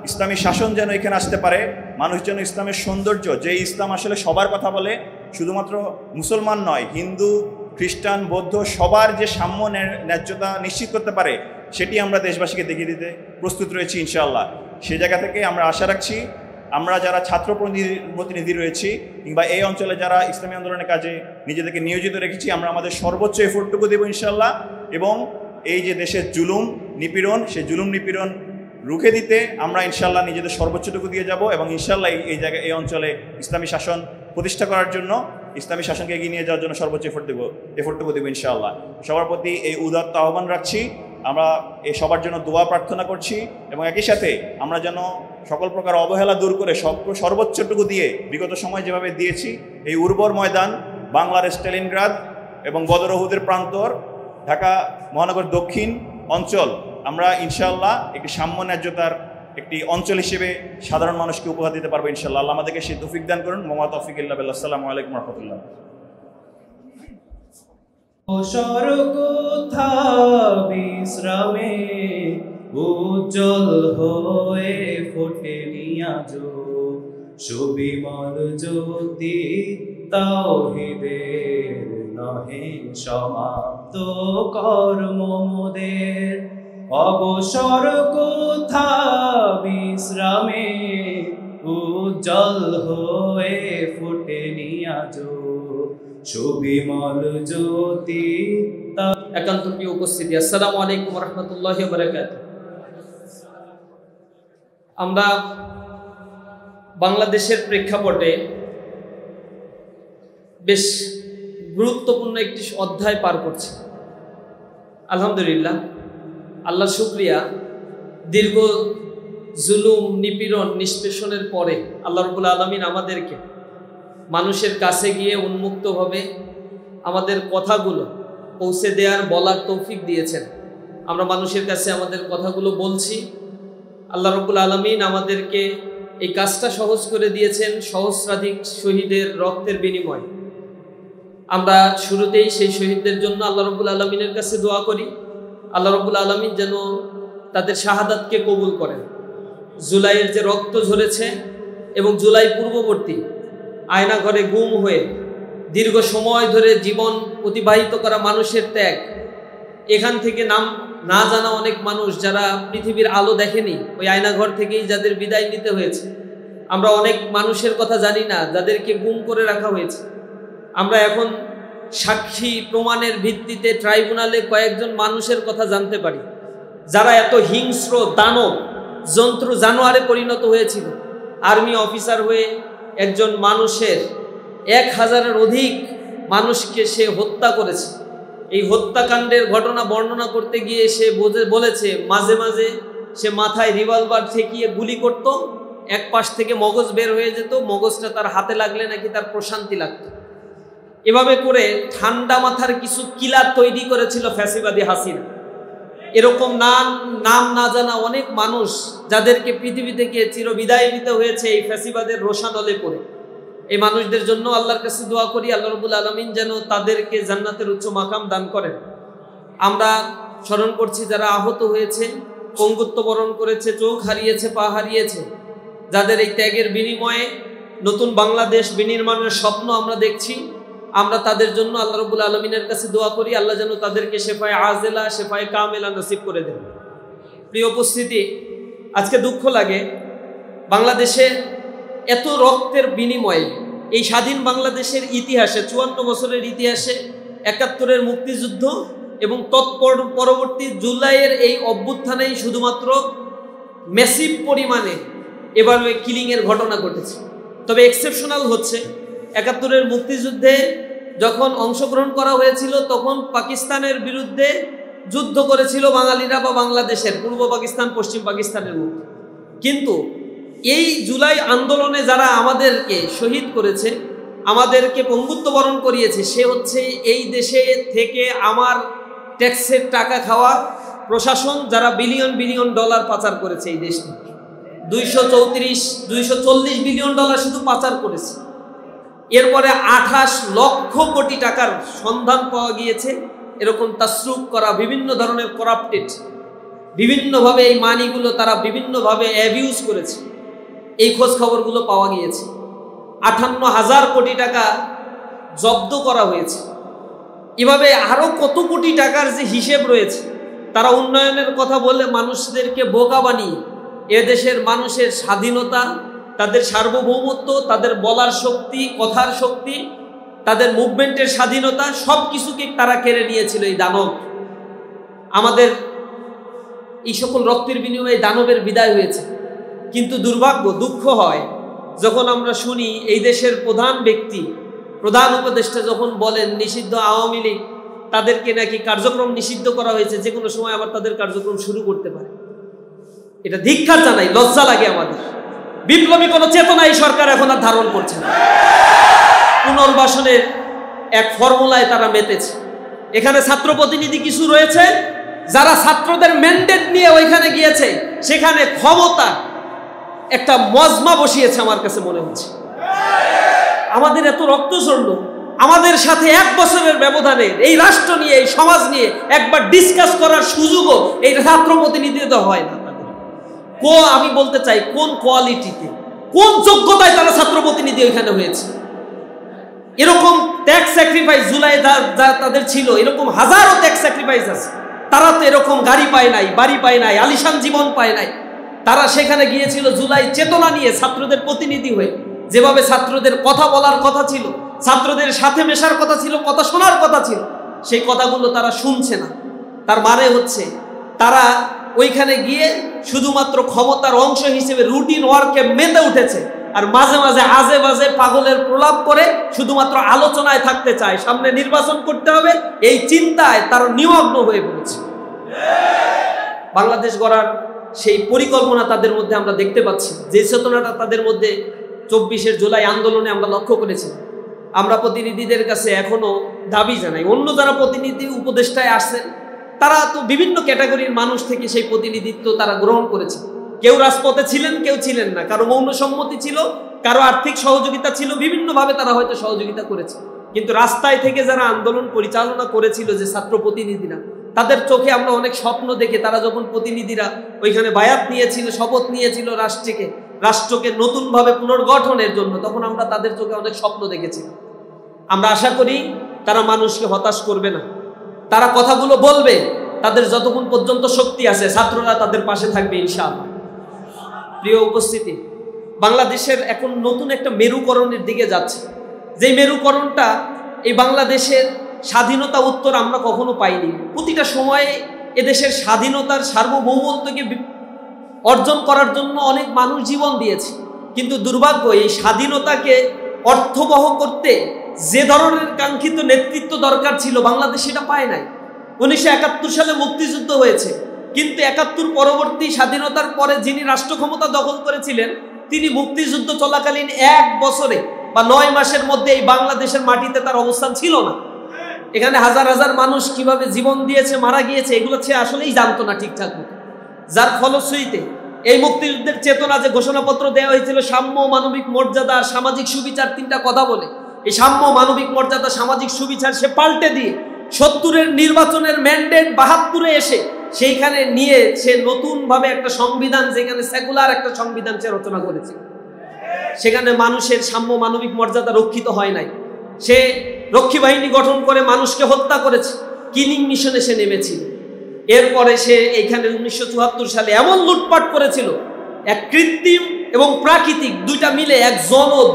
ইসলামী শাসন যেন এখানে আসতে পারে, মানুষ যেন ইসলামের সৌন্দর্য, যে ইসলাম আসলে সবার কথা বলে, শুধুমাত্র মুসলমান নয়, হিন্দু, খ্রিস্টান, বৌদ্ধ সবার যে সাম্য ন্যায্যতা নিশ্চিত করতে পারে, সেটি আমরা দেশবাসীকে দেখিয়ে দিতে প্রস্তুত রয়েছি ইনশাআল্লাহ। সেই জায়গা থেকে আমরা আশা রাখছি আমরা যারা ছাত্র প্রতিনিধি রয়েছি কিংবা এই অঞ্চলে যারা ইসলামী আন্দোলনের কাজে নিজেদেরকে নিয়োজিত রেখেছি, আমরা আমাদের সর্বোচ্চ এফোর্টটুকু দেব ইনশাআল্লাহ। এবং এই যে দেশের জুলুম নিপীড়ন, সেই জুলুম নিপীড়ন রুখে দিতে আমরা ইনশাআল্লাহ নিজেদের সর্বোচ্চটুকু দিয়ে যাব এবং ইনশাআল্লাহ এই অঞ্চলে ইসলামী শাসন প্রতিষ্ঠা করার জন্য, ইসলামী শাসনকে এগিয়ে নিয়ে যাওয়ার জন্য সর্বোচ্চ এফোর্টটুকু দেবো ইনশাআল্লাহ। সবার প্রতি এই উদাত্ত আহ্বান রাখছি। আমরা এই সবার জন্য দোয়া প্রার্থনা করছি এবং একই সাথে আমরা যেন সকল প্রকার অবহেলা দূর করে সর্বোচ্চটুকু দিয়ে বিগত সময় যেভাবে দিয়েছি, এই উর্বর ময়দান, বাংলার স্টালিনগ্রাদ এবং বদর উহুদের প্রান্তর, ঢাকা মহানগর দক্ষিণ অঞ্চল, আমরা ইনশাআল্লাহ একটি সাম্য ন্যায্যতার একটি অঞ্চল হিসেবে সাধারণ মানুষকে উপহার দিতে পারবো ইনশাআল্লাহ। আল্লাহ আমাদেরকে সেই তৌফিক দান করুন। মোহাম্মদ তৌফিক ইল্লাহ বিল্লাহ। আসসালামু আলাইকুম ওয়া রাহমাতুল্লাহ। বিশ্রামে উজ্জ্বল হয়ে ফোটে নিয়াজো সুবিমল জ্যোতি তাওহীদের নহে সমাপ্ত কর্ম মোদের। অবসর কোথা বিশ্রামে উজ্জ্বল হয়ে ফোটে নিয়াজো সুবিমল জ্যোতি। একান্ত প্রিয় উপস্থিতি, আসসালামু আলাইকুম ওয়া রাহমাতুল্লাহি ওয়া বারাকাতুহু। আমরা বাংলাদেশের প্রেক্ষাপটে বেশ গুরুত্বপূর্ণ একটি অধ্যায় পার করছি। আলহামদুলিল্লাহ, আল্লাহর শুকরিয়া, দীর্ঘ জুলুম, নিপীড়ন, নিষ্পেষণের পরে আল্লাহ রাব্বুল আলামিন আমাদেরকে মানুষের কাছে গিয়ে উন্মুক্তভাবে আমাদের কথাগুলো পৌঁছে দেওয়ার, বলার তৌফিক দিয়েছেন। আমরা মানুষের কাছে আমাদের কথাগুলো বলছি। আল্লাহ রাব্বুল আলামিন আমাদেরকে এই কাজটা সহজ করে দিয়েছেন সহস্রাধিক শহীদের রক্তের বিনিময়। আমরা শুরুতেই সেই শহীদদের জন্য আল্লাহ রাব্বুল আলামিনের কাছে দোয়া করি, আল্লাহ রাব্বুল আলামিন যেন তাদের শাহাদাতকে কবুল করেন। জুলাইয়ের যে রক্ত ঝরেছে এবং জুলাই পূর্ববর্তী আয়নাঘরে গুম হয়ে দীর্ঘ সময় ধরে জীবন অতিবাহিত করা মানুষের ত্যাগ, এখান থেকে নাম না জানা অনেক মানুষ যারা পৃথিবীর আলো দেখেনি, ওই আয়নাঘর থেকেই যাদের বিদায় নিতে হয়েছে। আমরা অনেক মানুষের কথা জানি না যাদেরকে গুম করে রাখা হয়েছে। আমরা এখন সাক্ষী প্রমাণের ভিত্তিতে ট্রাইব্যুনালে কয়েকজন মানুষের কথা জানতে পারি যারা এত হিংস্র, দানব, জন্তু, জানোয়ারে পরিণত হয়েছিল। আর্মি অফিসার হয়ে একজন মানুষের 1000-এর অধিক মানুষকে সে হত্যা করেছে। এই হত্যাকাণ্ডের ঘটনা বর্ণনা করতে গিয়ে সে বলেছে মাঝে মাঝে সে মাথায় রিভলভার ঠেকিয়ে গুলি করত, এক পাশ থেকে মগজ বের হয়ে যেত, মগজটা তার হাতে লাগলে নাকি তার প্রশান্তি লাগতো। এভাবে করে ঠান্ডা মাথার কিছু কিলার তৈরি করেছিল ফ্যাসিবাদী হাসিনা। এরকম নাম না জানা অনেক মানুষ যাদেরকে পৃথিবী থেকে চিরবিদায় নিতে হয়েছে এই ফ্যাসিবাদের রোষানলে পড়ে, এই মানুষদের জন্য আল্লাহর কাছে দোয়া করি আল্লাহ রাব্বুল আলামিন যেন তাদেরকে জান্নাতের উচ্চ মাকাম দান করেন। আমরা স্মরণ করছি যারা আহত হয়েছে, পঙ্গুত্ব বরণ করেছে, চোখ হারিয়েছে, পা হারিয়েছে, যাদের এই ত্যাগের বিনিময়ে নতুন বাংলাদেশ বিনির্মাণের স্বপ্ন আমরা দেখছি, আমরা তাদের জন্য আল্লাহ রাব্বুল আলামিনের কাছে দোয়া করি আল্লাহ যেন তাদেরকে শেফায়ে আজেলা শেফায়ে কামেলা নসিব করে দেন। প্রিয় উপস্থিতি, আজকে দুঃখ লাগে বাংলাদেশে এত রক্তের বিনিময়ে এই স্বাধীন বাংলাদেশের ইতিহাসে 54 বছরের ইতিহাসে 71-এর মুক্তিযুদ্ধ এবং পরবর্তী জুলাইয়ের এই অভ্যুত্থানেই শুধুমাত্র ম্যাসিভ পরিমাণে এভাবে কিলিংয়ের ঘটনা ঘটেছে। তবে এক্সেপশনাল হচ্ছে 71-এর মুক্তিযুদ্ধে যখন অংশগ্রহণ করা হয়েছিল তখন পাকিস্তানের বিরুদ্ধে যুদ্ধ করেছিল বাঙালিরা বা বাংলাদেশের পূর্ব পাকিস্তান পশ্চিম পাকিস্তানের মধ্যে। কিন্তু এই জুলাই আন্দোলনে যারা আমাদেরকে শহীদ করেছে, আমাদেরকে পঙ্গুত্ব বরণ করিয়েছে, সে হচ্ছে এই দেশে থেকে আমার ট্যাক্সের টাকা খাওয়া প্রশাসন, যারা বিলিয়ন বিলিয়ন ডলার পাচার করেছে এই দেশ থেকে। 240 বিলিয়ন ডলার শুধু পাচার করেছে। এরপরে 28 লক্ষ কোটি টাকার সন্ধান পাওয়া গিয়েছে এরকম তাসরুফ করা, বিভিন্ন ধরনের করাপ্টেড, বিভিন্নভাবে এই মানিগুলো তারা বিভিন্নভাবে অ্যাবিউজ করেছে, এই খোঁজ খবরগুলো পাওয়া গিয়েছে। 58,000 কোটি টাকা জব্দ করা হয়েছে। এভাবে আরো কত কোটি টাকার যে হিসেব রয়েছে, তারা উন্নয়নের কথা বলে মানুষদেরকে বোকা বানিয়ে এদেশের মানুষের স্বাধীনতা, তাদের সার্বভৌমত্ব, তাদের বলার শক্তি, কথার শক্তি, তাদের মুভমেন্টের স্বাধীনতা সব কিছুকে তারা কেড়ে নিয়েছিল এই দানব। আমাদের এই সকল রক্তের বিনিময়ে দানবের বিদায় হয়েছে। কিন্তু দুর্ভাগ্য, দুঃখ হয় যখন আমরা শুনি এই দেশের প্রধান ব্যক্তি, প্রধান উপদেষ্টা যখন বলেন নিষিদ্ধ আওয়ামী লীগ, তাদেরকে নাকি কার্যক্রম নিষিদ্ধ করা হয়েছে, যে কোনো সময় আবার তাদের কার্যক্রম শুরু করতে পারে। এটা ধিক্কার জানাই, লজ্জা লাগে আমাদের। বিপ্লবী কোনো চেতনা এই সরকার এখন আর ধারণ করছে না। পুনর্বাসনের এক ফর্মুলায় তারা মেতেছে। এখানে ছাত্র প্রতিনিধি কিছু রয়েছে যারা ছাত্রদের ম্যান্ডেট নিয়ে ওইখানে গিয়েছে, সেখানে ক্ষমতা একটা মজমা বসিয়েছে আমার কাছে মনে হচ্ছে। আমাদের এত রক্ত ঝরলো, আমাদের সাথে 1 বছরের ব্যবধানে এই রাষ্ট্র নিয়ে, এই সমাজ নিয়ে একবার ডিসকাস করার সুযোগও এই ছাত্র প্রতিনিধিত্ব হয় না। আমি বলতে চাই কোন কোয়ালিটিতে, কোন যোগ্যতায় তারা ছাত্র প্রতিনিধি ওইখানে হয়েছে। এরকম ট্যাক্স স্যাক্রিফাইস জুলাই তাদের ছিল, এরকম হাজারো ট্যাক্স স্যাক্রিফাইস আছে। তারা তো এরকম গাড়ি পায় নাই, বাড়ি পায় নাই, আলিশান জীবন পায় নাই। তারা সেখানে গিয়েছিল জুলাই চেতনা নিয়ে ছাত্রদের প্রতিনিধি হয়ে। যেভাবে ছাত্রদের কথা বলার কথা ছিল, ছাত্রদের সাথে মেশার কথা ছিল, কথা শোনার কথা ছিল, সেই কথাগুলো তারা শুনছে না। তার মানে হচ্ছে তারা ওইখানে গিয়ে শুধুমাত্র ক্ষমতার অংশ হিসেবে রুটিন ওয়ার্কে মেতে উঠেছে, আর মাঝে মাঝে আজে বাজে পাগলের প্রলাপ করে শুধুমাত্র আলোচনায় থাকতে চায়। সামনে নির্বাচন করতে হবে এই চিন্তায় তারা নিমগ্ন হয়ে পড়েছে। বাংলাদেশ গড়ার সেই পরিকল্পনা তাদের মধ্যে আমরা দেখতে পাচ্ছি, যে চেতনাটা তাদের মধ্যে 24 জুলাই আন্দোলনে আমরা লক্ষ্য করেছি। আমরা প্রতিনিধিদের কাছে এখনো দাবি জানাই, অন্য যারা প্রতিনিধি উপদেষ্টায় আসছেন তারা তো বিভিন্ন ক্যাটাগরির মানুষ থেকে সেই প্রতিনিধিত্ব তারা গ্রহণ করেছে। কেউ রাজপথে ছিলেন, কেউ ছিলেন না, কারো মৌন সম্মতি ছিল, কারো আর্থিক সহযোগিতা ছিল, বিভিন্নভাবে তারা হয়তো সহযোগিতা করেছে। কিন্তু রাস্তায় থেকে যারা আন্দোলন পরিচালনা করেছিল, যে ছাত্র প্রতিনিধিরা, তাদের চোখে আমরা অনেক স্বপ্ন দেখে তারা যখন প্রতিনিধিরা ওইখানে বায়াত নিয়েছিল, শপথ নিয়েছিল রাষ্ট্রকে নতুনভাবে পুনর্গঠনের জন্য, তখন আমরা তাদের চোখে অনেক স্বপ্ন দেখেছি। আমরা আশা করি তারা মানুষকে হতাশ করবে না, তারা কথাগুলো বলবে, তাদের যতক্ষণ পর্যন্ত শক্তি আছে ছাত্ররা তাদের পাশে থাকবে ইনশাআল্লাহ। প্রিয় উপস্থিতি, বাংলাদেশের এখন নতুন একটা মেরুকরণের দিকে যাচ্ছে, যে মেরুকরণটা এই বাংলাদেশের স্বাধীনতা উত্তর আমরা কখনো পাইনি। প্রতিটা সময়ে এদেশের স্বাধীনতার সার্বভৌমত্বকে অর্জন করার জন্য অনেক মানুষ জীবন দিয়েছে, কিন্তু দুর্ভাগ্য এই স্বাধীনতাকে অর্থবহ করতে যে ধরনের কাঙ্ক্ষিত নেতৃত্ব দরকার ছিল বাংলাদেশ সেটা পায় নাই। 1971 সালে মুক্তিযুদ্ধ হয়েছে, কিন্তু 71 পরবর্তী স্বাধীনতার পরে যিনি রাষ্ট্র ক্ষমতা দখল করেছিলেন তিনি মুক্তিযুদ্ধ চলাকালীন 1 বছরে বা 9 মাসের মধ্যে এই বাংলাদেশের মাটিতে তার অবস্থান ছিল না। এখানে হাজার হাজার মানুষ কিভাবে জীবন দিয়েছে, মারা গিয়েছে, এগুলো সে আসলেই জানতো না ঠিকঠাক মতো। যার ফলশ্রুতিতে এই মুক্তিযুদ্ধের চেতনা যে ঘোষণাপত্র দেওয়া হয়েছিল সাম্য, মানবিক মর্যাদা, সামাজিক সুবিচার, তিনটা কথা বলে, এই সাম্য, মানবিক মর্যাদা, সামাজিক সুবিচার সে পাল্টে দিয়ে ৭০-এর নির্বাচনের ম্যান্ডেট ৭২-এ এসে সেইখানে নিয়ে সে নতুনভাবে একটা সংবিধান, যেখানে সেকুলার একটা সংবিধান সে রচনা করেছে। সেখানে মানুষের সাম্য, মানবিক মর্যাদা রক্ষিত হয় নাই। সে রক্ষী বাহিনী গঠন করে মানুষকে হত্যা করেছে, কিলিং মিশনে সে নেমেছিল। এরপরে সে এখানে ১৯৭৪ সালে এমন লুটপাট করেছিল, এক কৃত্রিম এবং প্রাকৃতিক দুইটা মিলে এক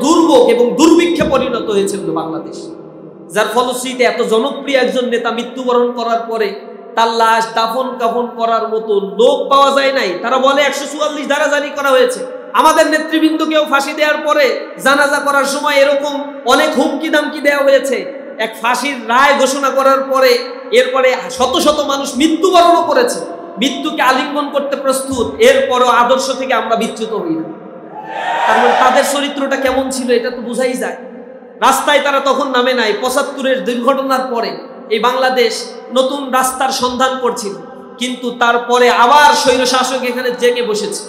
দুর্ভোগ এবং দুর্ভিক্ষে পরিণত হয়েছিল বাংলাদেশ। যার ফলশ্রুতিতে এত জনপ্রিয় একজন নেতা মৃত্যুবরণ করার পরে তার লাশ দাফন কাফন করার মতো লোক পাওয়া যায় নাই। তারা বলে ১৪৪ ধারা জারি করা হয়েছে। আমাদের নেতৃবৃন্দকেও ফাঁসি দেওয়ার পরে জানাজা করার সময় এরকম অনেক হুমকি দামকি দেওয়া হয়েছে। এক ফাঁসির রায় ঘোষণা করার পরে এরপরে শত শত মানুষ মৃত্যুবরণও করেছে, মৃত্যুকে আলিঙ্গন করতে প্রস্তুত। এরপরও আদর্শ থেকে আমরা বিচ্যুত হই না। তার মানে তাদের চরিত্রটা কেমন ছিল এটা তো বোঝাই যায়। রাস্তায় তারা তখন নামে নাই। ৭৫-এর দুর্ঘটনার পরে এই বাংলাদেশ নতুন রাস্তার সন্ধান করছিল, কিন্তু তারপরে আবার স্বৈরশাসক এখানে জেগে বসেছে।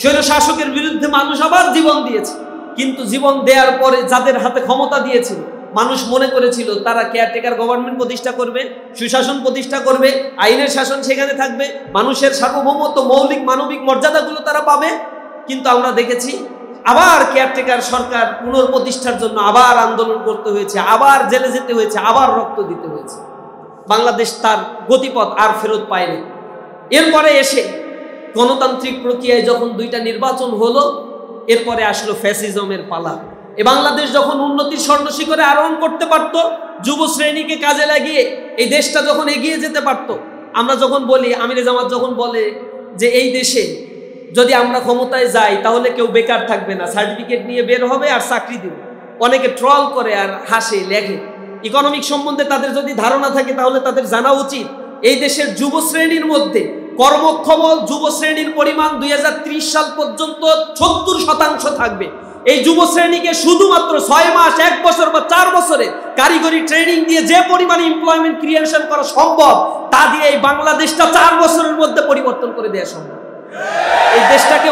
স্বৈরশাসকের বিরুদ্ধে মানুষ আবার জীবন দিয়েছে, কিন্তু জীবন দেওয়ার পরে যাদের হাতে ক্ষমতা দিয়েছিল মানুষ মনে করেছিল তারা কেয়ারটেকার গভর্নমেন্ট প্রতিষ্ঠা করবে, সুশাসন প্রতিষ্ঠা করবে, আইনের শাসন সেখানে থাকবে, মানুষের সার্বভৌমত্ব, মৌলিক মানবিক মর্যাদাগুলো তারা পাবে। কিন্তু আমরা দেখেছি আবার কেয়ারটেকার সরকার পুনর্প্রতিষ্ঠার জন্য আবার আন্দোলন করতে হয়েছে, আবার জেলে যেতে হয়েছে, আবার রক্ত দিতে হয়েছে। বাংলাদেশ তার গতিপথ আর ফেরত পায়নি। এরপরে এসে গণতান্ত্রিক প্রক্রিয়ায় যখন 2টা নির্বাচন হলো, এরপরে আসলো ফ্যাসিজমের পালা। এ বাংলাদেশ যখন উন্নতির স্বর্ণ শিখরে আরোহণ করতে পারত, যুব শ্রেণীকে কাজে লাগিয়ে এই দেশটা যখন এগিয়ে যেতে পারত, আমরা যখন বলি, আমিরে জামাত যখন বলে যে এই দেশে যদি আমরা ক্ষমতায় যাই তাহলে কেউ বেকার থাকবে না, সার্টিফিকেট নিয়ে বের হবে আর চাকরি দেবে। অনেকে ট্রল করে আর হাসে, লেখে। ইকোনমিক সম্বন্ধে তাদের যদি ধারণা থাকে তাহলে তাদের জানা উচিত এই দেশের যুব শ্রেণীর মধ্যে কর্মক্ষম যুব শ্রেণীর পরিমাণ 2030 সাল পর্যন্ত 70% থাকবে। এই যুব শ্রেণীকে শুধুমাত্র 6 মাস, 1 বছর বা 4 বছরে কারিগরি ট্রেনিং দিয়ে যে পরিমাণে এমপ্লয়মেন্ট ক্রিয়েশন করা সম্ভব, তা দিয়ে এই বাংলাদেশটা 4 বছরের মধ্যে পরিবর্তন করে দেওয়া সম্ভব। এই দেশটাকে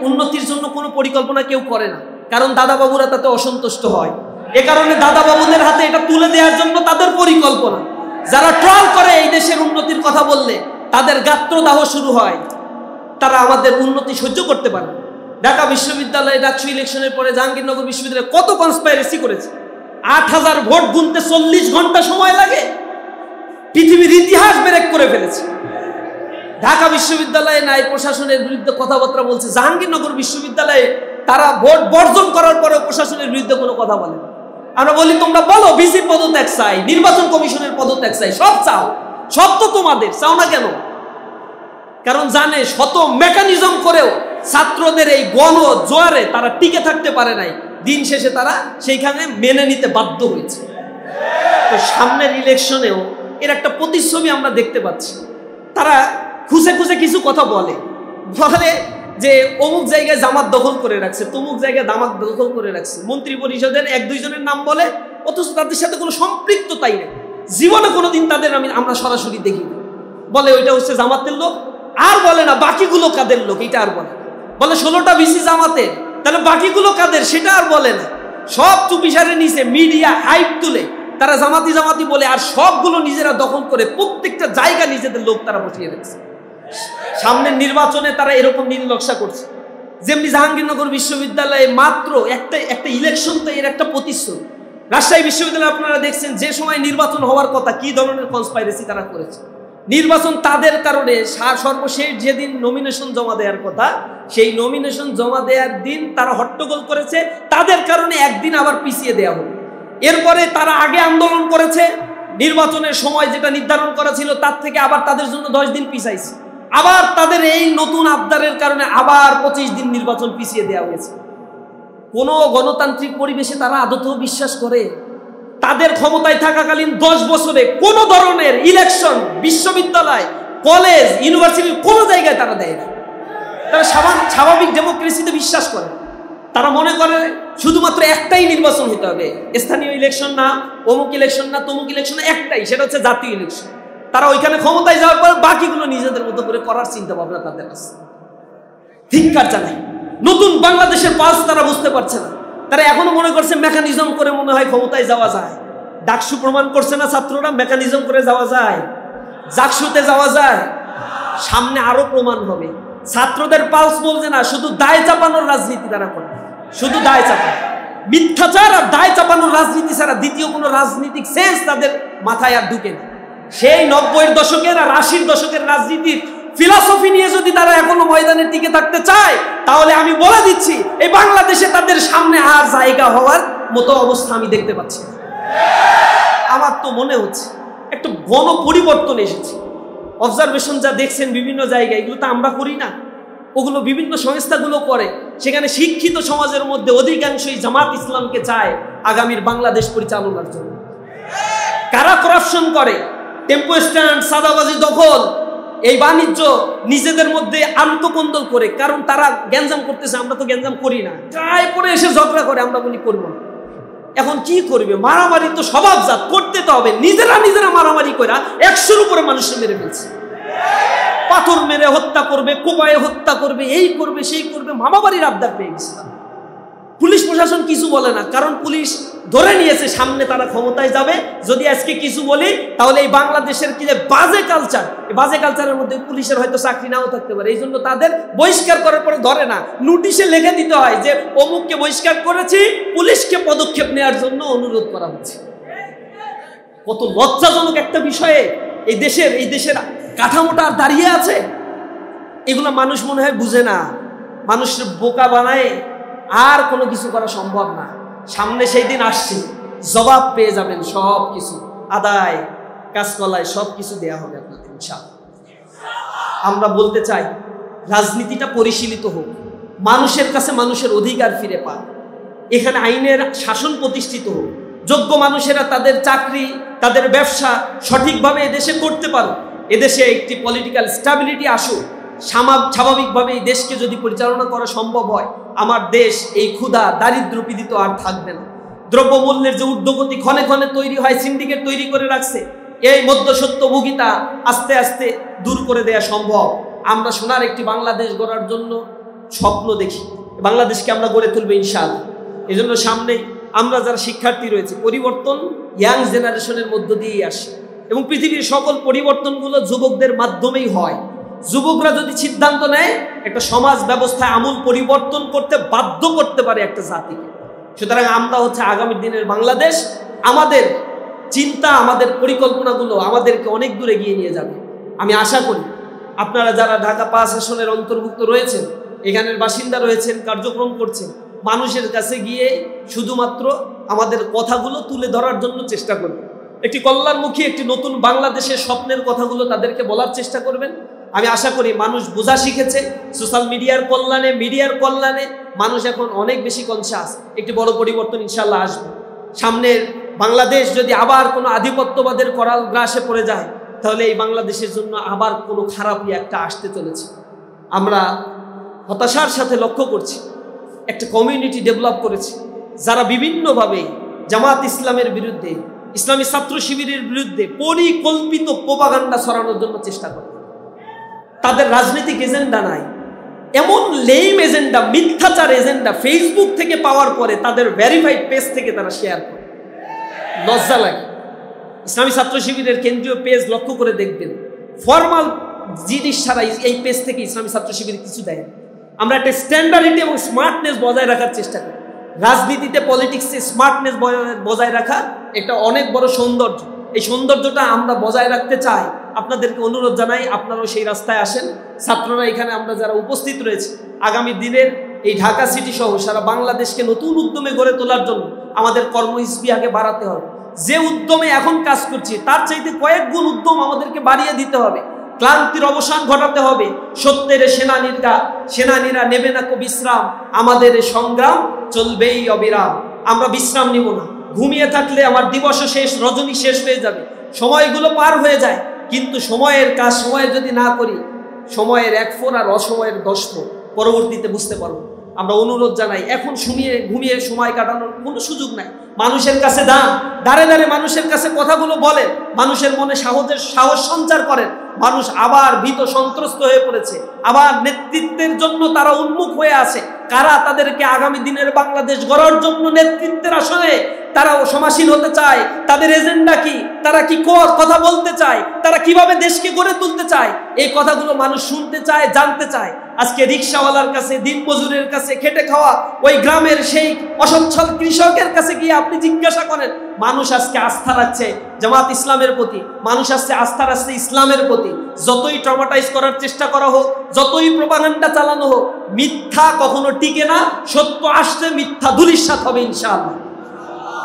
উন্নতির জন্য কোনো পরিকল্পনা কেউ করে না, কারণ দাদাবাবুরা তাতে অসন্তুষ্ট হয়। এ কারণে দাদাবাবুদের হাতে এটা তুলে দেওয়ার জন্য তাদের পরিকল্পনা। যারা ট্রল করে এই দেশের উন্নতির কথা বললে তাদের গাত্রদাহ শুরু হয়, তারা আমাদের উন্নতি সহ্য করতে পারে। ঢাকা বিশ্ববিদ্যালয়ে ডাকসু ইলেকশনের পরে জাহাঙ্গীরনগর বিশ্ববিদ্যালয়ে কত কনস্পাইরেসি করেছে। 8000 ভোট গুনতে 40 ঘন্টা সময় লাগে। পৃথিবীর ইতিহাস ব্রেক করে ফেলেছে। ঢাকা বিশ্ববিদ্যালয়ে ন্যায় প্রশাসনের বিরুদ্ধে কথাবার্তা বলছে, জাহাঙ্গীরনগর বিশ্ববিদ্যালয়ে তারা ভোট বর্জন করার পরেও প্রশাসনের বিরুদ্ধে কোনো কথা বলে না। আমরা বলি তোমরা বলো ভিসির পদত্যাগ চাই, নির্বাচন কমিশনের পদত্যাগ চাই, সব চাও, সব তো তোমাদের, চাও না কেন? কারণ জানে শত মেকানিজম করেও ছাত্রদের এই গণ জোয়ারে তারা টিকে থাকতে পারে নাই। দিন শেষে তারা সেইখানে মেনে নিতে বাধ্য হয়েছে। তো সামনের ইলেকশনেও এর একটা প্রতিচ্ছবি আমরা দেখতে পাচ্ছি। তারা খুঁজে খুঁজে কিছু কথা বলে যে অমুক জায়গায় জামাত দখল করে রাখছে, তমুক জায়গায় জামাত দখল করে রাখছে। মন্ত্রী পরিষদের 1-2 জনের নাম বলে, অথচ তাদের সাথে কোনো সম্পৃক্ততাই নেই। জীবনে কোনোদিন তাদের আমরা সরাসরি দেখি না। বলে ওইটা হচ্ছে জামাতের লোক, আর বলে না বাকিগুলো কাদের লোক, এটা আর বলে। বলে 16টা ভিসি জামাতের, তাহলে বাকিগুলো কাদের সেটা আর বলে না। সব চুপিসারে নিচে মিডিয়া হাইপ তুলে তারা জামাতি জামাতি বলে, আর সবগুলো নিজেরা দখল করে প্রত্যেকটা জায়গা নিজেদের লোক তারা বসিয়ে রাখছে। সামনের নির্বাচনে তারা এরকম নীল নকশা করছে। যেমনি জাহাঙ্গীরনগর বিশ্ববিদ্যালয়ে মাত্র একটা ইলেকশন, তো এর একটা প্রতিশ্রুতি। রাজশাহী বিশ্ববিদ্যালয়ে আপনারা দেখছেন যে সময় নির্বাচন হওয়ার কথা কি ধরনের কনস্পাইরেসি তারা করেছে। নির্বাচন তাদের কারণে সর্বশেষ যেদিন নমিনেশন জমা দেওয়ার কথা, সেই নমিনেশন জমা দেওয়ার দিন তারা হট্টগোল করেছে, তাদের কারণে একদিন আবার পিছিয়ে দেওয়া হলো। এরপরে তারা আগে আন্দোলন করেছে, নির্বাচনের সময় যেটা নির্ধারণ করা ছিল তার থেকে আবার তাদের জন্য 10 দিন পিছাইছে। আবার তাদের এই নতুন আবদারের কারণে আবার 25 দিন নির্বাচন পিছিয়ে দেওয়া হয়েছে। কোন গণতান্ত্রিক পরিবেশে তারা আদতেও বিশ্বাস করে? তাদের ক্ষমতায় থাকাকালীন 10 বছরে কোন ধরনের ইলেকশন বিশ্ববিদ্যালয়, কলেজ, ইউনিভার্সিটির কোন জায়গায় তারা দেয় না। তারা স্বাভাবিক ডেমোক্রেসিতে বিশ্বাস করে। তারা মনে করে শুধুমাত্র একটাই নির্বাচন হতে হবে, স্থানীয় ইলেকশন না, অমুক ইলেকশন না, তমুক ইলেকশন, একটাই, সেটা হচ্ছে জাতীয় ইলেকশন। তারা ওইখানে ক্ষমতায় যাওয়ার পর বাকিগুলো নিজেদের মতো করে করার চিন্তা ভাবনা তাদের আছে। ধিক্কার জানাই, নতুন বাংলাদেশের পালস তারা বুঝতে পারছে না। তারা এখনো মনে করছে মেকানিজম করে মনে হয় ক্ষমতায় যাওয়া যায়। ডাকসু প্রমাণ করছে না ছাত্ররা মেকানিজম করে যাওয়া যায়, জাকসুতে যাওয়া যায়। সামনে আরো প্রমাণ হবে। ছাত্রদের পালস বলছে না, শুধু দায় চাপানোর রাজনীতি তারা করে, শুধু দায় চাপা, মিথ্যাচার আর দায় চাপানোর রাজনীতি ছাড়া দ্বিতীয় কোনো রাজনীতিক সেন্স তাদের মাথায় আর ঢুকে না। সেই 90-এর দশকের আর 80-র দশকের রাজনীতির ফিলসফি নিয়ে যদি তারা এখনো ময়দানে টিকে থাকতে চায়, তাহলে আমি বলে দিচ্ছি এই বাংলাদেশে তাদের সামনে আর জায়গা হওয়ার মতো অবস্থা আমি দেখতে পাচ্ছি। আমার তো মনে হচ্ছে একটা গণ পরিবর্তন এসেছে। অবজারভেশন যা দেখছেন বিভিন্ন জায়গায়, এগুলো তো আমরা করি না, ওগুলো বিভিন্ন সংস্থাগুলো করে। সেখানে শিক্ষিত সমাজের মধ্যে অধিকাংশই জামাত ইসলামকে চায় আগামীর বাংলাদেশ পরিচালনার জন্য। কারা করাপশন করে, টেম্পো স্ট্যান্ড, সাদাবাজি, দখল, এই বাণিজ্য নিজেদের মধ্যে আন্তঃকন্দল করে, কারণ তারা গ্যাঞ্জাম করতেছে, আমরা তো গ্যাঞ্জাম করি না, গায়ে পরে এসে ঝগড়া করে, আমরা বলি করবো না। এখন কি করবে, মারামারি তো স্বভাবজাত, করতে তো হবে। নিজেরা মারামারি করে 100-র উপরে মানুষের মেরে ফেলছে, পাথর মেরে হত্যা করবে, কোপায়ে হত্যা করবে, এই করবে সেই করবে, মামাবাড়ির আবদার পেয়ে গেছে। পুলিশ প্রশাসন কিছু বলে না, কারণ পুলিশ ধরে নিয়েছে সামনে তারা ক্ষমতায় যাবে। যদি আজকে কিছু বলি তাহলে এই বাংলাদেশের কি যে বাজে কালচার, এই বাজে কালচারের মধ্যে পুলিশের হয়তো চাকরি নাও থাকতে পারে। এই জন্য তাদের বহিষ্কার করার পরে ধরে না, নোটিশে লিখে দিতে হয় যে অমুককে বহিষ্কার করেছি, পুলিশকে পদক্ষেপ নেওয়ার জন্য অনুরোধ করা হচ্ছে। কত লজ্জাজনক একটা বিষয়ে এই দেশের কাঠামোটা দাঁড়িয়ে আছে। এগুলো মানুষ মনে হয় বুঝে না, মানুষের বোকা বানায়, আর কোনো কিছু করা সম্ভব না। সামনে সেই দিন আসছে, জবাব পেয়ে যাবেন, সব কিছু আদায়, কাজকলায় সব কিছু দেওয়া হবে আপনাদের ইনশাআল্লাহ। আমরা বলতে চাই রাজনীতিটা পরিশীলিত হোক, মানুষের কাছে মানুষের অধিকার ফিরে পাক, এখানে আইনের শাসন প্রতিষ্ঠিত হোক, যোগ্য মানুষেরা তাদের চাকরি, তাদের ব্যবসা সঠিকভাবে এদেশে করতে পারো, এদেশে একটি পলিটিক্যাল স্ট্যাবিলিটি আসুক। স্বাভাবিকভাবে এই দেশকে যদি পরিচালনা করা সম্ভব হয়, আমার দেশ এই ক্ষুধা, দারিদ্র পীড়িত আর থাকবে না। দ্রব্যমূল্যের যে ঊর্ধ্বগতি ক্ষণে ক্ষণে তৈরি হয়, সিন্ডিকেট তৈরি করে রাখছে, এই মধ্যসত্যভোগিতা আস্তে আস্তে দূর করে দেয়া সম্ভব। আমরা সোনার একটি বাংলাদেশ গড়ার জন্য স্বপ্ন দেখি, বাংলাদেশকে আমরা গড়ে তুলবো ইনশাআল্লাহ। এই জন্য সামনে আমরা যারা শিক্ষার্থী রয়েছে, পরিবর্তন ইয়াং জেনারেশনের মধ্য দিয়েই আসে, এবং পৃথিবীর সকল পরিবর্তনগুলো যুবকদের মাধ্যমেই হয়। যুবকরা যদি সিদ্ধান্ত নেয়, একটা সমাজ ব্যবস্থায় আমূল পরিবর্তন করতে বাধ্য করতে পারে একটা জাতিকে। সুতরাং আমরা হচ্ছে আগামী দিনের বাংলাদেশ। আমাদের চিন্তা, আমাদের পরিকল্পনাগুলো আমাদেরকে অনেক দূরে এগিয়ে নিয়ে যাবে। আমি আশা করি আপনারা যারা ঢাকা 5 আসনের অন্তর্ভুক্ত রয়েছেন, এখানের বাসিন্দা রয়েছেন, কার্যক্রম করছেন, মানুষের কাছে গিয়ে শুধুমাত্র আমাদের কথাগুলো তুলে ধরার জন্য চেষ্টা করবেন। একটি কল্যাণমুখী, একটি নতুন বাংলাদেশের স্বপ্নের কথাগুলো তাদেরকে বলার চেষ্টা করবেন। আমি আশা করি মানুষ বোঝা শিখেছে, সোশ্যাল মিডিয়ার কল্যাণে মানুষ এখন অনেক বেশি কনসাস। একটি বড় পরিবর্তন ইনশাল্লাহ আসবে। সামনের বাংলাদেশ যদি আবার কোনো আধিপত্যবাদের করাল গ্রাসে পড়ে যায়, তাহলে এই বাংলাদেশের জন্য আবার কোনো খারাপই একটা আসতে চলেছে। আমরা হতাশার সাথে লক্ষ্য করছি, একটা কমিউনিটি ডেভেলপ করেছি যারা বিভিন্নভাবে জামাত ইসলামের বিরুদ্ধে, ইসলামী ছাত্র শিবিরের বিরুদ্ধে পরিকল্পিত প্রোপাগান্ডা ছড়ানোর জন্য চেষ্টা করে। তাদের রাজনৈতিক এজেন্ডা নাই, এমন লেম এজেন্ডা, মিথ্যাচার এজেন্ডা ফেসবুক থেকে পাওয়ার পরে তাদের ভেরিফাইড পেজ থেকে তারা শেয়ার করে। লজ্জা লাগে। ইসলামী ছাত্র শিবিরের কেন্দ্রীয় পেজ লক্ষ্য করে দেখবেন, ফরমাল জিনিস ছাড়া এই পেজ থেকে ইসলামী ছাত্র শিবির কিছু দেয়। আমরা একটা স্ট্যান্ডার্ডিটি এবং স্মার্টনেস বজায় রাখার চেষ্টা করি। রাজনীতিতে, পলিটিক্সে স্মার্টনেস বজায় রাখা একটা অনেক বড় সৌন্দর্য। এই সৌন্দর্যটা আমরা বজায় রাখতে চাই। আপনাদেরকে অনুরোধ জানাই, আপনারাও সেই রাস্তায় আসেন। ছাত্ররা এখানে আমরা যারা উপস্থিত রয়েছে, আগামী দিনের এই ঢাকা সিটি সহ সারা বাংলাদেশকে নতুন উদ্যমে গড়ে তোলার জন্য আমাদের কর্মস্পৃহা আগে বাড়াতে হবে। যে উদ্যমে এখন কাজ করছি তার চাইতে কয়েক গুণ উদ্যম আমাদেরকে বাড়িয়ে দিতে হবে। ক্লান্তির অবসান ঘটাতে হবে। সত্যের সেনানীরা নেবে না কো বিশ্রাম, আমাদের সংগ্রাম চলবেই অবিরাম। আমরা বিশ্রাম নিব না। ঘুমিয়ে থাকলে আমার দিবসও শেষ, রজনী শেষ হয়ে যাবে, সময়গুলো পার হয়ে যায়। কিন্তু সময়ের কাজ সময়ে যদি না করি, সময়ের 1 ফোর আর অসময়ের 10 ফোর পরবর্তীতে বুঝতে পারবো। আমরা অনুরোধ জানাই, এখন ঘুমিয়ে সময় কাটানোর কোনো সুযোগ নাই। মানুষের কাছে দাঁড়ে মানুষের কাছে কথাগুলো বলেন, মানুষের মনে সাহস সঞ্চার করেন। মানুষ আবার ভীত সন্ত্রস্ত হয়ে পড়েছে, আবার নেতৃত্বের জন্য তারা উন্মুখ হয়ে আছে। কারা তাদেরকে আগামী দিনের বাংলাদেশ গড়ার জন্য নেতৃত্বের আসনে তারাও সমাসীন হতে চায়, তাদের এজেন্ডা কি, তারা কি কথা বলতে চায়, তারা কিভাবে দেশকে গড়ে তুলতে চায়, এই কথাগুলো মানুষ শুনতে চায়, জানতে চায়। আজকে রিকশাওয়ালার কাছে, দিনমজুরের কাছে, খেটে খাওয়া ওই গ্রামের সেই অসচ্ছল কৃষকের কাছে গিয়ে আপনি জিজ্ঞাসা করেন, মানুষ আজকে আস্থা রাখছে জামাত ইসলামের প্রতি, মানুষ আজকে আস্থা রাখছে ইসলামের প্রতি। যতই ট্রমাটাইজ করার চেষ্টা করা হোক, যতই প্রোপাগান্ডা চালানো হোক, মিথ্যা কখনো টিকে না। সত্য আসছে, মিথ্যা ধূলিসাৎ হবে ইনশাআল্লাহ।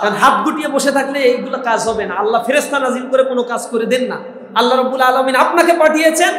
কারণ হাত গুটিয়ে বসে থাকলে এইগুলো কাজ হবে না। আল্লাহ ফেরেশতা নাজিল করে কোনো কাজ করে দেন না। আল্লাহ রাব্বুল আলামিন আপনাকে পাঠিয়েছেন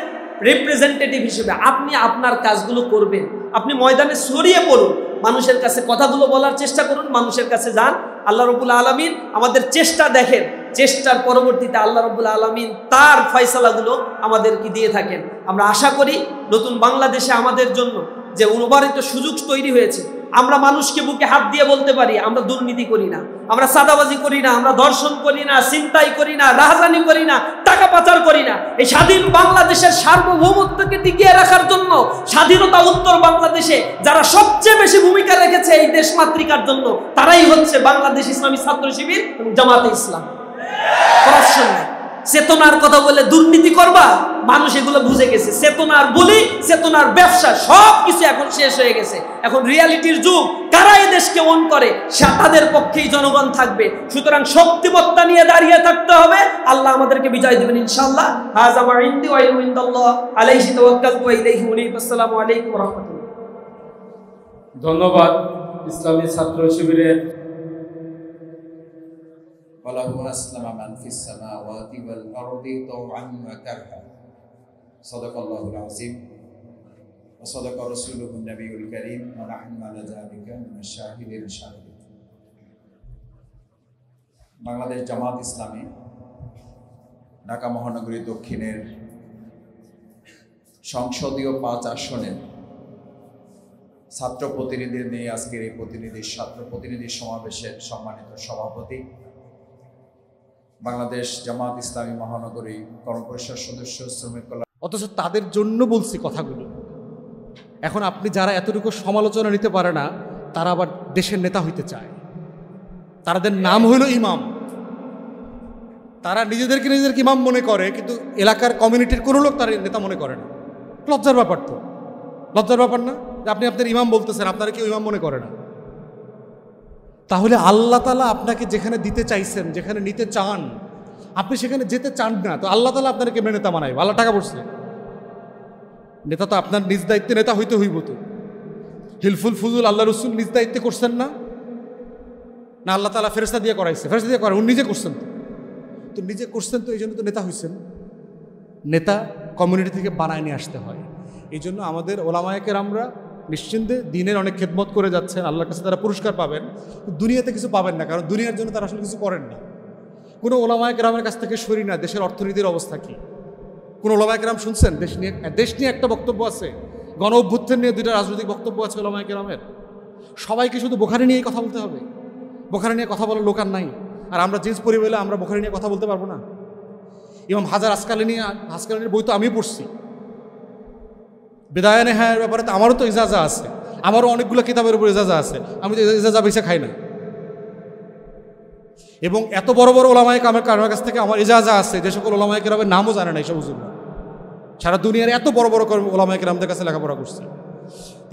রিপ্রেজেন্টেটিভ হিসেবে, আপনি আপনার কাজগুলো করবেন। আপনি ময়দানে ছড়িয়ে পড়ুন, মানুষের কাছে কথাগুলো বলার চেষ্টা করুন, মানুষের কাছে যান। আল্লাহ রাব্বুল আলামিন আমাদের চেষ্টা দেখেন, চেষ্টার পরবর্তীতে আল্লাহ রাব্বুল আলামিন তার ফয়সালাগুলো আমাদেরকে দিয়ে থাকেন। আমরা আশা করি নতুন বাংলাদেশে আমাদের জন্য যে অনুবারিত সুযোগ তৈরি হয়েছে, আমরা মানুষকে বুকে হাত দিয়ে বলতে পারি আমরা দুর্নীতি করি না, আমরা চাঁদাবাজি করি না, আমরা ধর্ষণ করি না, ছিনতাই করি না, রাহাজানি করি না, টাকা পাচার করি না। এই স্বাধীন বাংলাদেশের সার্বভৌমত্বকে টিকিয়ে রাখার জন্য স্বাধীনতা উত্তর বাংলাদেশে যারা সবচেয়ে বেশি ভূমিকা রেখেছে এই দেশ মাতৃকার জন্য, তারাই হচ্ছে বাংলাদেশ ইসলামী ছাত্র শিবির এবং জামাতে ইসলাম। করাপশন নাই, চেতনার কথা বলে দুর্নীতি করবা, মানুষ এগুলো বুঝে গেছে। চেতনার বলি, চেতনার ব্যবসা সবকিছু এখন শেষ হয়ে গেছে। এখন রিয়ালিটির যুগ, কারা এই দেশকে ওন করে তাদের পক্ষেই জনগণ থাকবে। সুতরাং শক্তিমত্তা নিয়ে দাঁড়িয়ে থাকতে হবে। আল্লাহ আমাদেরকে বিজয় দেবেন ইনশাআল্লাহ। হাযা মা ইনদি ওয়া ইলমু ইনদাল্লাহ, আলাইহি তাওয়াক্কালতু ওয়া ইলাইহি উনীব। আসসালামু আলাইকুম ওয়া রাহমাতুল্লাহ। ধন্যবাদ ইসলামী ছাত্র শিবিরের وله أسلم من في السماوات والأرض طوعا وكرها صدق الله العظيم وصدق رسوله النبي الكريم ونحن على ذلك من الشاهدين الشاهدين। বাংলাদেশ জামাত ইসলামী ঢাকা মহানগরী দক্ষিণের সংসদীয় 5 আসনের ছাত্র প্রতিনিধিদের নিয়ে আজকের এই ছাত্র প্রতিনিধি সমাবেশের সম্মানিত সভাপতি, বাংলাদেশ জামাত ইসলামী মহানগরী কর্মপরিষদ সদস্য, শ্রমিক কল্যাণ। অথচ তাদের জন্য বলছি কথাগুলো। এখন আপনি যারা এতটুকু সমালোচনা নিতে পারে না, তারা আবার দেশের নেতা হইতে চায়। তাদের নাম হইল ইমাম। তারা নিজেদেরকে ইমাম মনে করে, কিন্তু এলাকার কমিউনিটির কোনো লোক তার নেতা মনে করে না। লজ্জার ব্যাপার তো, লজ্জার ব্যাপার না যে আপনি আপনার ইমাম বলতেছেন, আপনারা কেউ ইমাম মনে করে না। তাহলে আল্লাহ তাআলা আপনাকে যেখানে দিতে চাইছেন, যেখানে নিতে চান, আপনি সেখানে যেতে চান না, তো আল্লাহ তাআলা আপনাকে কেমনে নেতা বানাইবে? আল্লাহ টাকা পড়ছে, নেতা তো আপনার নিজ দায়িত্বে নেতা হইতে হইব। তো হিলফুল ফুজুল আল্লাহ রসুল নিজ দায়িত্বে করছেন না? না আল্লাহ তাআলা ফেরেশতা দিয়ে করাইছে? ফেরেশতা দিয়ে করা, উনি নিজে করছেন। তো নিজে করছেন, তো এই জন্য তো নেতা হইছেন। নেতা কমিউনিটি থেকে বানায় নিয়ে আসতে হয়। এই জন্য আমাদের ওলামায়ে কেরামরা নিশ্চিন্তে দিনের অনেক খেদমত করে যাচ্ছেন, আল্লাহর কাছে তারা পুরস্কার পাবেন। দুনিয়াতে কিছু পাবেন না, কারণ দুনিয়ার জন্য তারা আসলে কিছু করেন না। কোনো ওলামায়ে কেরামের কাছ থেকে সরি না দেশের অর্থনীতির অবস্থা কী। কোনো ওলামায়ে কেরাম শুনছেন দেশ নিয়ে একটা বক্তব্য আছে, গণ অভ্যুত্থান নিয়ে 2টা রাজনৈতিক বক্তব্য আছে ওলামায়ে কেরামের। সবাইকে শুধু বুখারী নিয়েই কথা বলতে হবে? বুখারী নিয়ে কথা বলার লোক আর নাই। আর আমরা জিন্স পরি বলে আমরা বুখারী নিয়ে কথা বলতে পারবো না? ইমাম হাজার আসকালানির বই তো আমি পড়ছি। বিদায় নেহায়ের ব্যাপারে তো আমারও তো ইজাজা আছে, আমারও অনেকগুলো কিতাবের উপর ইজাজা আছে। আমি তো ইজাজা বেশি খাই না। এবং এত বড় বড় ওলামায়ে কেরামের কাছ থেকে আমার ইজাজা আছে, যে সকল ওলামায়ে কেরামের নামও জানে না এইসব হুজুররা। সারা দুনিয়ার এত বড় বড় ওলামায়ে কেরামদের কাছে লেখাপড়া করছে।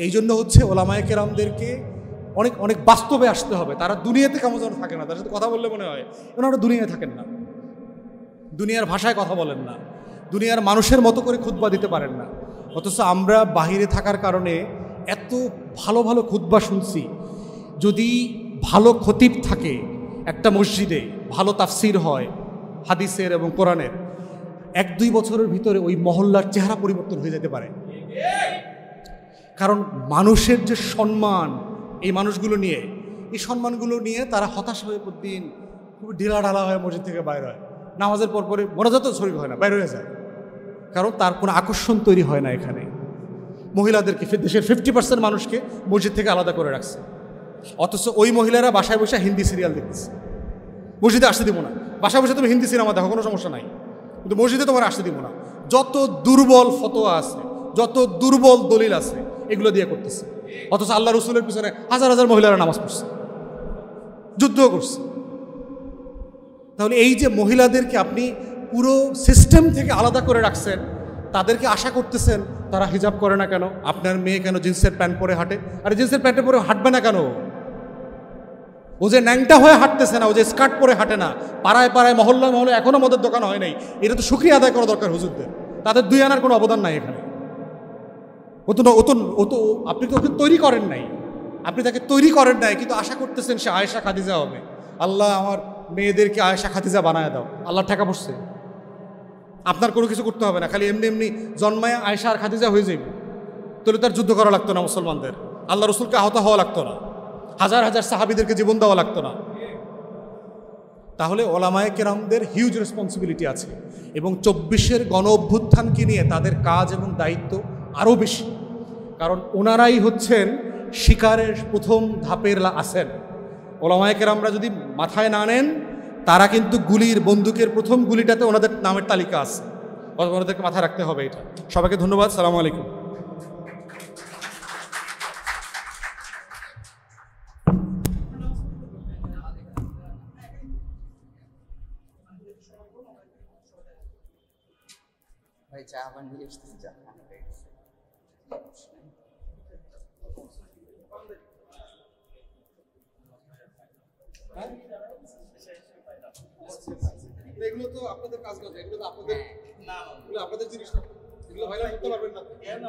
এই জন্য হচ্ছে ওলামায়ে কেরামদেরকে অনেক অনেক বাস্তবে আসতে হবে। তারা দুনিয়াতে কেমন যেন থাকে না, তার সাথে কথা বললে মনে হয় ওনারা দুনিয়ায় থাকেন না, দুনিয়ার ভাষায় কথা বলেন না, দুনিয়ার মানুষের মতো করে খুতবা দিতে পারেন না। অথচ আমরা বাহিরে থাকার কারণে এত ভালো ভালো খুতবা শুনছি। যদি ভালো খতিব থাকে একটা মসজিদে, ভালো তাফসির হয় হাদিসের এবং কোরআনের, 1-2 বছরের ভিতরে ওই মহল্লার চেহারা পরিবর্তন হয়ে যেতে পারে। কারণ মানুষের যে সম্মান, এই মানুষগুলো নিয়ে, এই সম্মানগুলো নিয়ে তারা হতাশ হয়ে প্রতিদিন খুব ঢিলাঢালা হয়ে মসজিদ থেকে বাইর হয়। নামাজের পরে মোনাজাতও শরীক হয় না, বাইর হয়ে যায়। কারণ তার কোনো আকর্ষণ তৈরি হয় না এখানে। মহিলাদেরকে, দেশের 50% মানুষকে মসজিদ থেকে আলাদা করে রাখছে। অথচ ওই মহিলারা বাসায় বসে হিন্দি সিরিয়াল দেখতেছে। মসজিদে আসতে দিব না, বাসায় বসে তুমি হিন্দি সিনেমা দেখো, কোনো সমস্যা নাই, কিন্তু মসজিদে তোমার আসতে দিব না। যত দুর্বল ফতোয়া আছে, যত দুর্বল দলিল আছে, এগুলো দিয়ে করতেছে। অথচ আল্লাহ রসুলের পিছনে হাজার হাজার মহিলারা নামাজ পড়ছে, যুদ্ধও করছে। তাহলে এই যে মহিলাদেরকে আপনি পুরো সিস্টেম থেকে আলাদা করে রাখছেন, তাদেরকে আশা করতেছেন তারা হিজাব করে না কেন? আপনার মেয়ে কেন জিন্সের প্যান্ট পরে হাঁটে? আরে জিন্সের প্যান্টে পরে হাঁটবে না কেন? ও যে ন্যাংটা হয়ে হাঁটতেছে না, ও যে স্কার্ট পরে হাঁটে না, পাড়ায় পাড়ায় মহল্লায় মহল্লায় এখনও মদের দোকান হয় নাই, এটা তো শুকরিয়া আদায় করা দরকার হুজুরদের। তাদের 2 আনার কোনো অবদান নাই এখানে। ও তো আপনি তো ওকে তৈরি করেন নাই, আপনি তাকে তৈরি করেন নাই, কিন্তু আশা করতেছেন সে আয়েশা খাদিজা হবে। আল্লাহ আমার মেয়েদেরকে আয়েশা খাদিজা বানায় দাও, আল্লাহর টাকা পড়ছে। আপনার কোনো কিছু করতে হবে না, খালি এমনি এমনি জন্মায় আয়েশা আর খাদিজা হয়ে যাবে। তাহলে তার যুদ্ধ করা লাগতো না মুসলমানদের, আল্লাহ রসুলকে আহত হওয়া লাগতো না, হাজার হাজার সাহাবীদেরকে জীবন দেওয়া লাগতো না। তাহলে ওলামায়ে কেরামদের হিউজ রেসপন্সিবিলিটি আছে, এবং 24-এর গণ অভ্যুত্থানকে নিয়ে তাদের কাজ এবং দায়িত্ব আরও বেশি। কারণ ওনারাই হচ্ছেন শিকারের প্রথম ধাপের আছেন। ওলামায়ে কেরামরা যদি মাথায় না নেন, তারা কিন্তু বন্দুকের প্রথম গুলিটাতে ওনাদের নামের তালিকা আছে। ওনাদেরকে মাথায় রাখতে হবে এটা। সবাইকে ধন্যবাদ। সালামু আলাইকুম। ভাই চা বানিয়ে এসেছি, চা এগুলো তো আপনাদের কাজ না, এগুলো তো আপনাদের না, এগুলো আপনাদের জিনিস না, এগুলো ভাইরাল করতে পারবেন না কেন?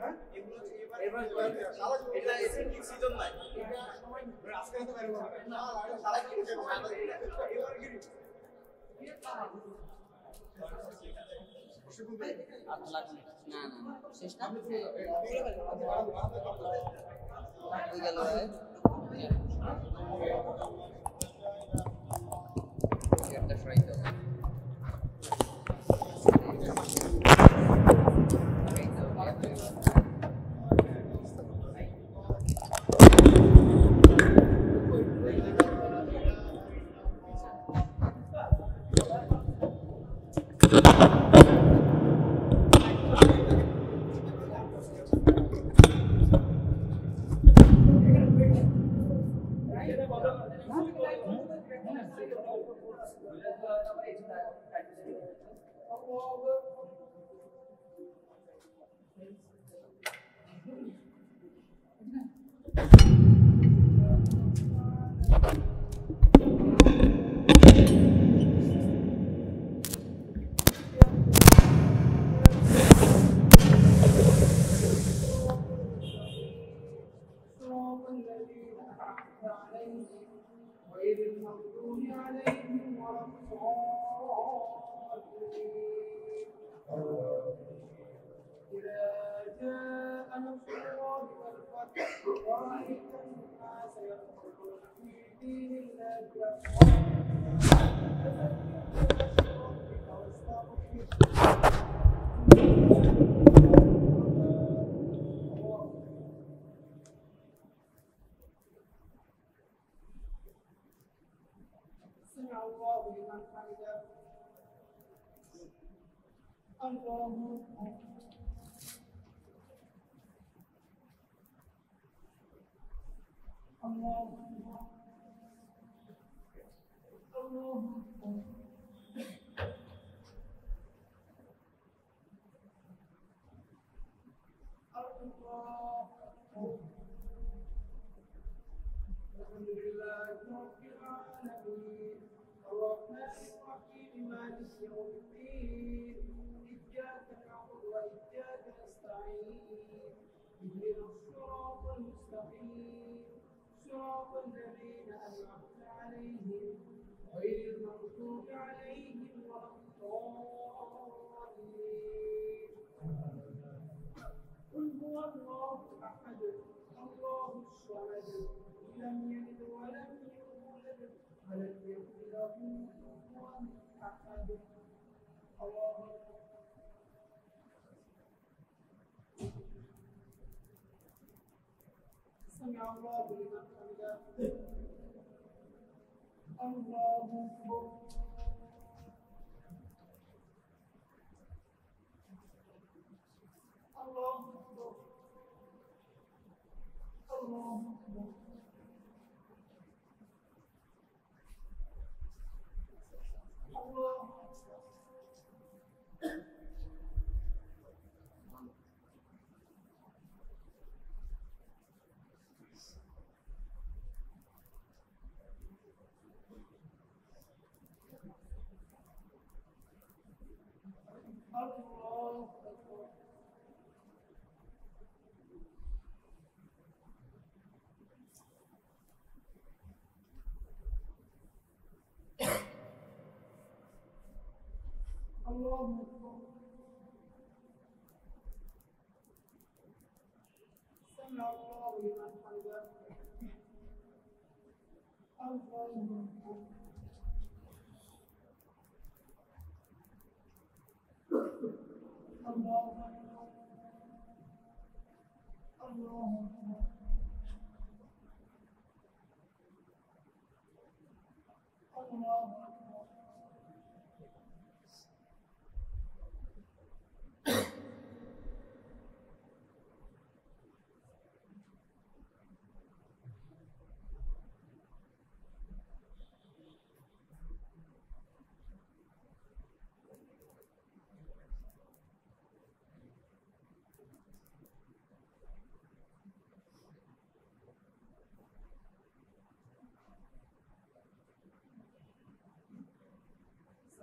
হ্যাঁ, এবার এটা ঠিক সিজন নাই, এটা সময় আজকে তো ভাইরাল হবে না, সারা কি এবার কি না শেষ না হয়ে গেল। ফ্রাই করো।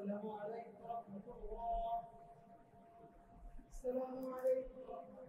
السلام عليكم ورحمة الله. السلام عليكم ورحمة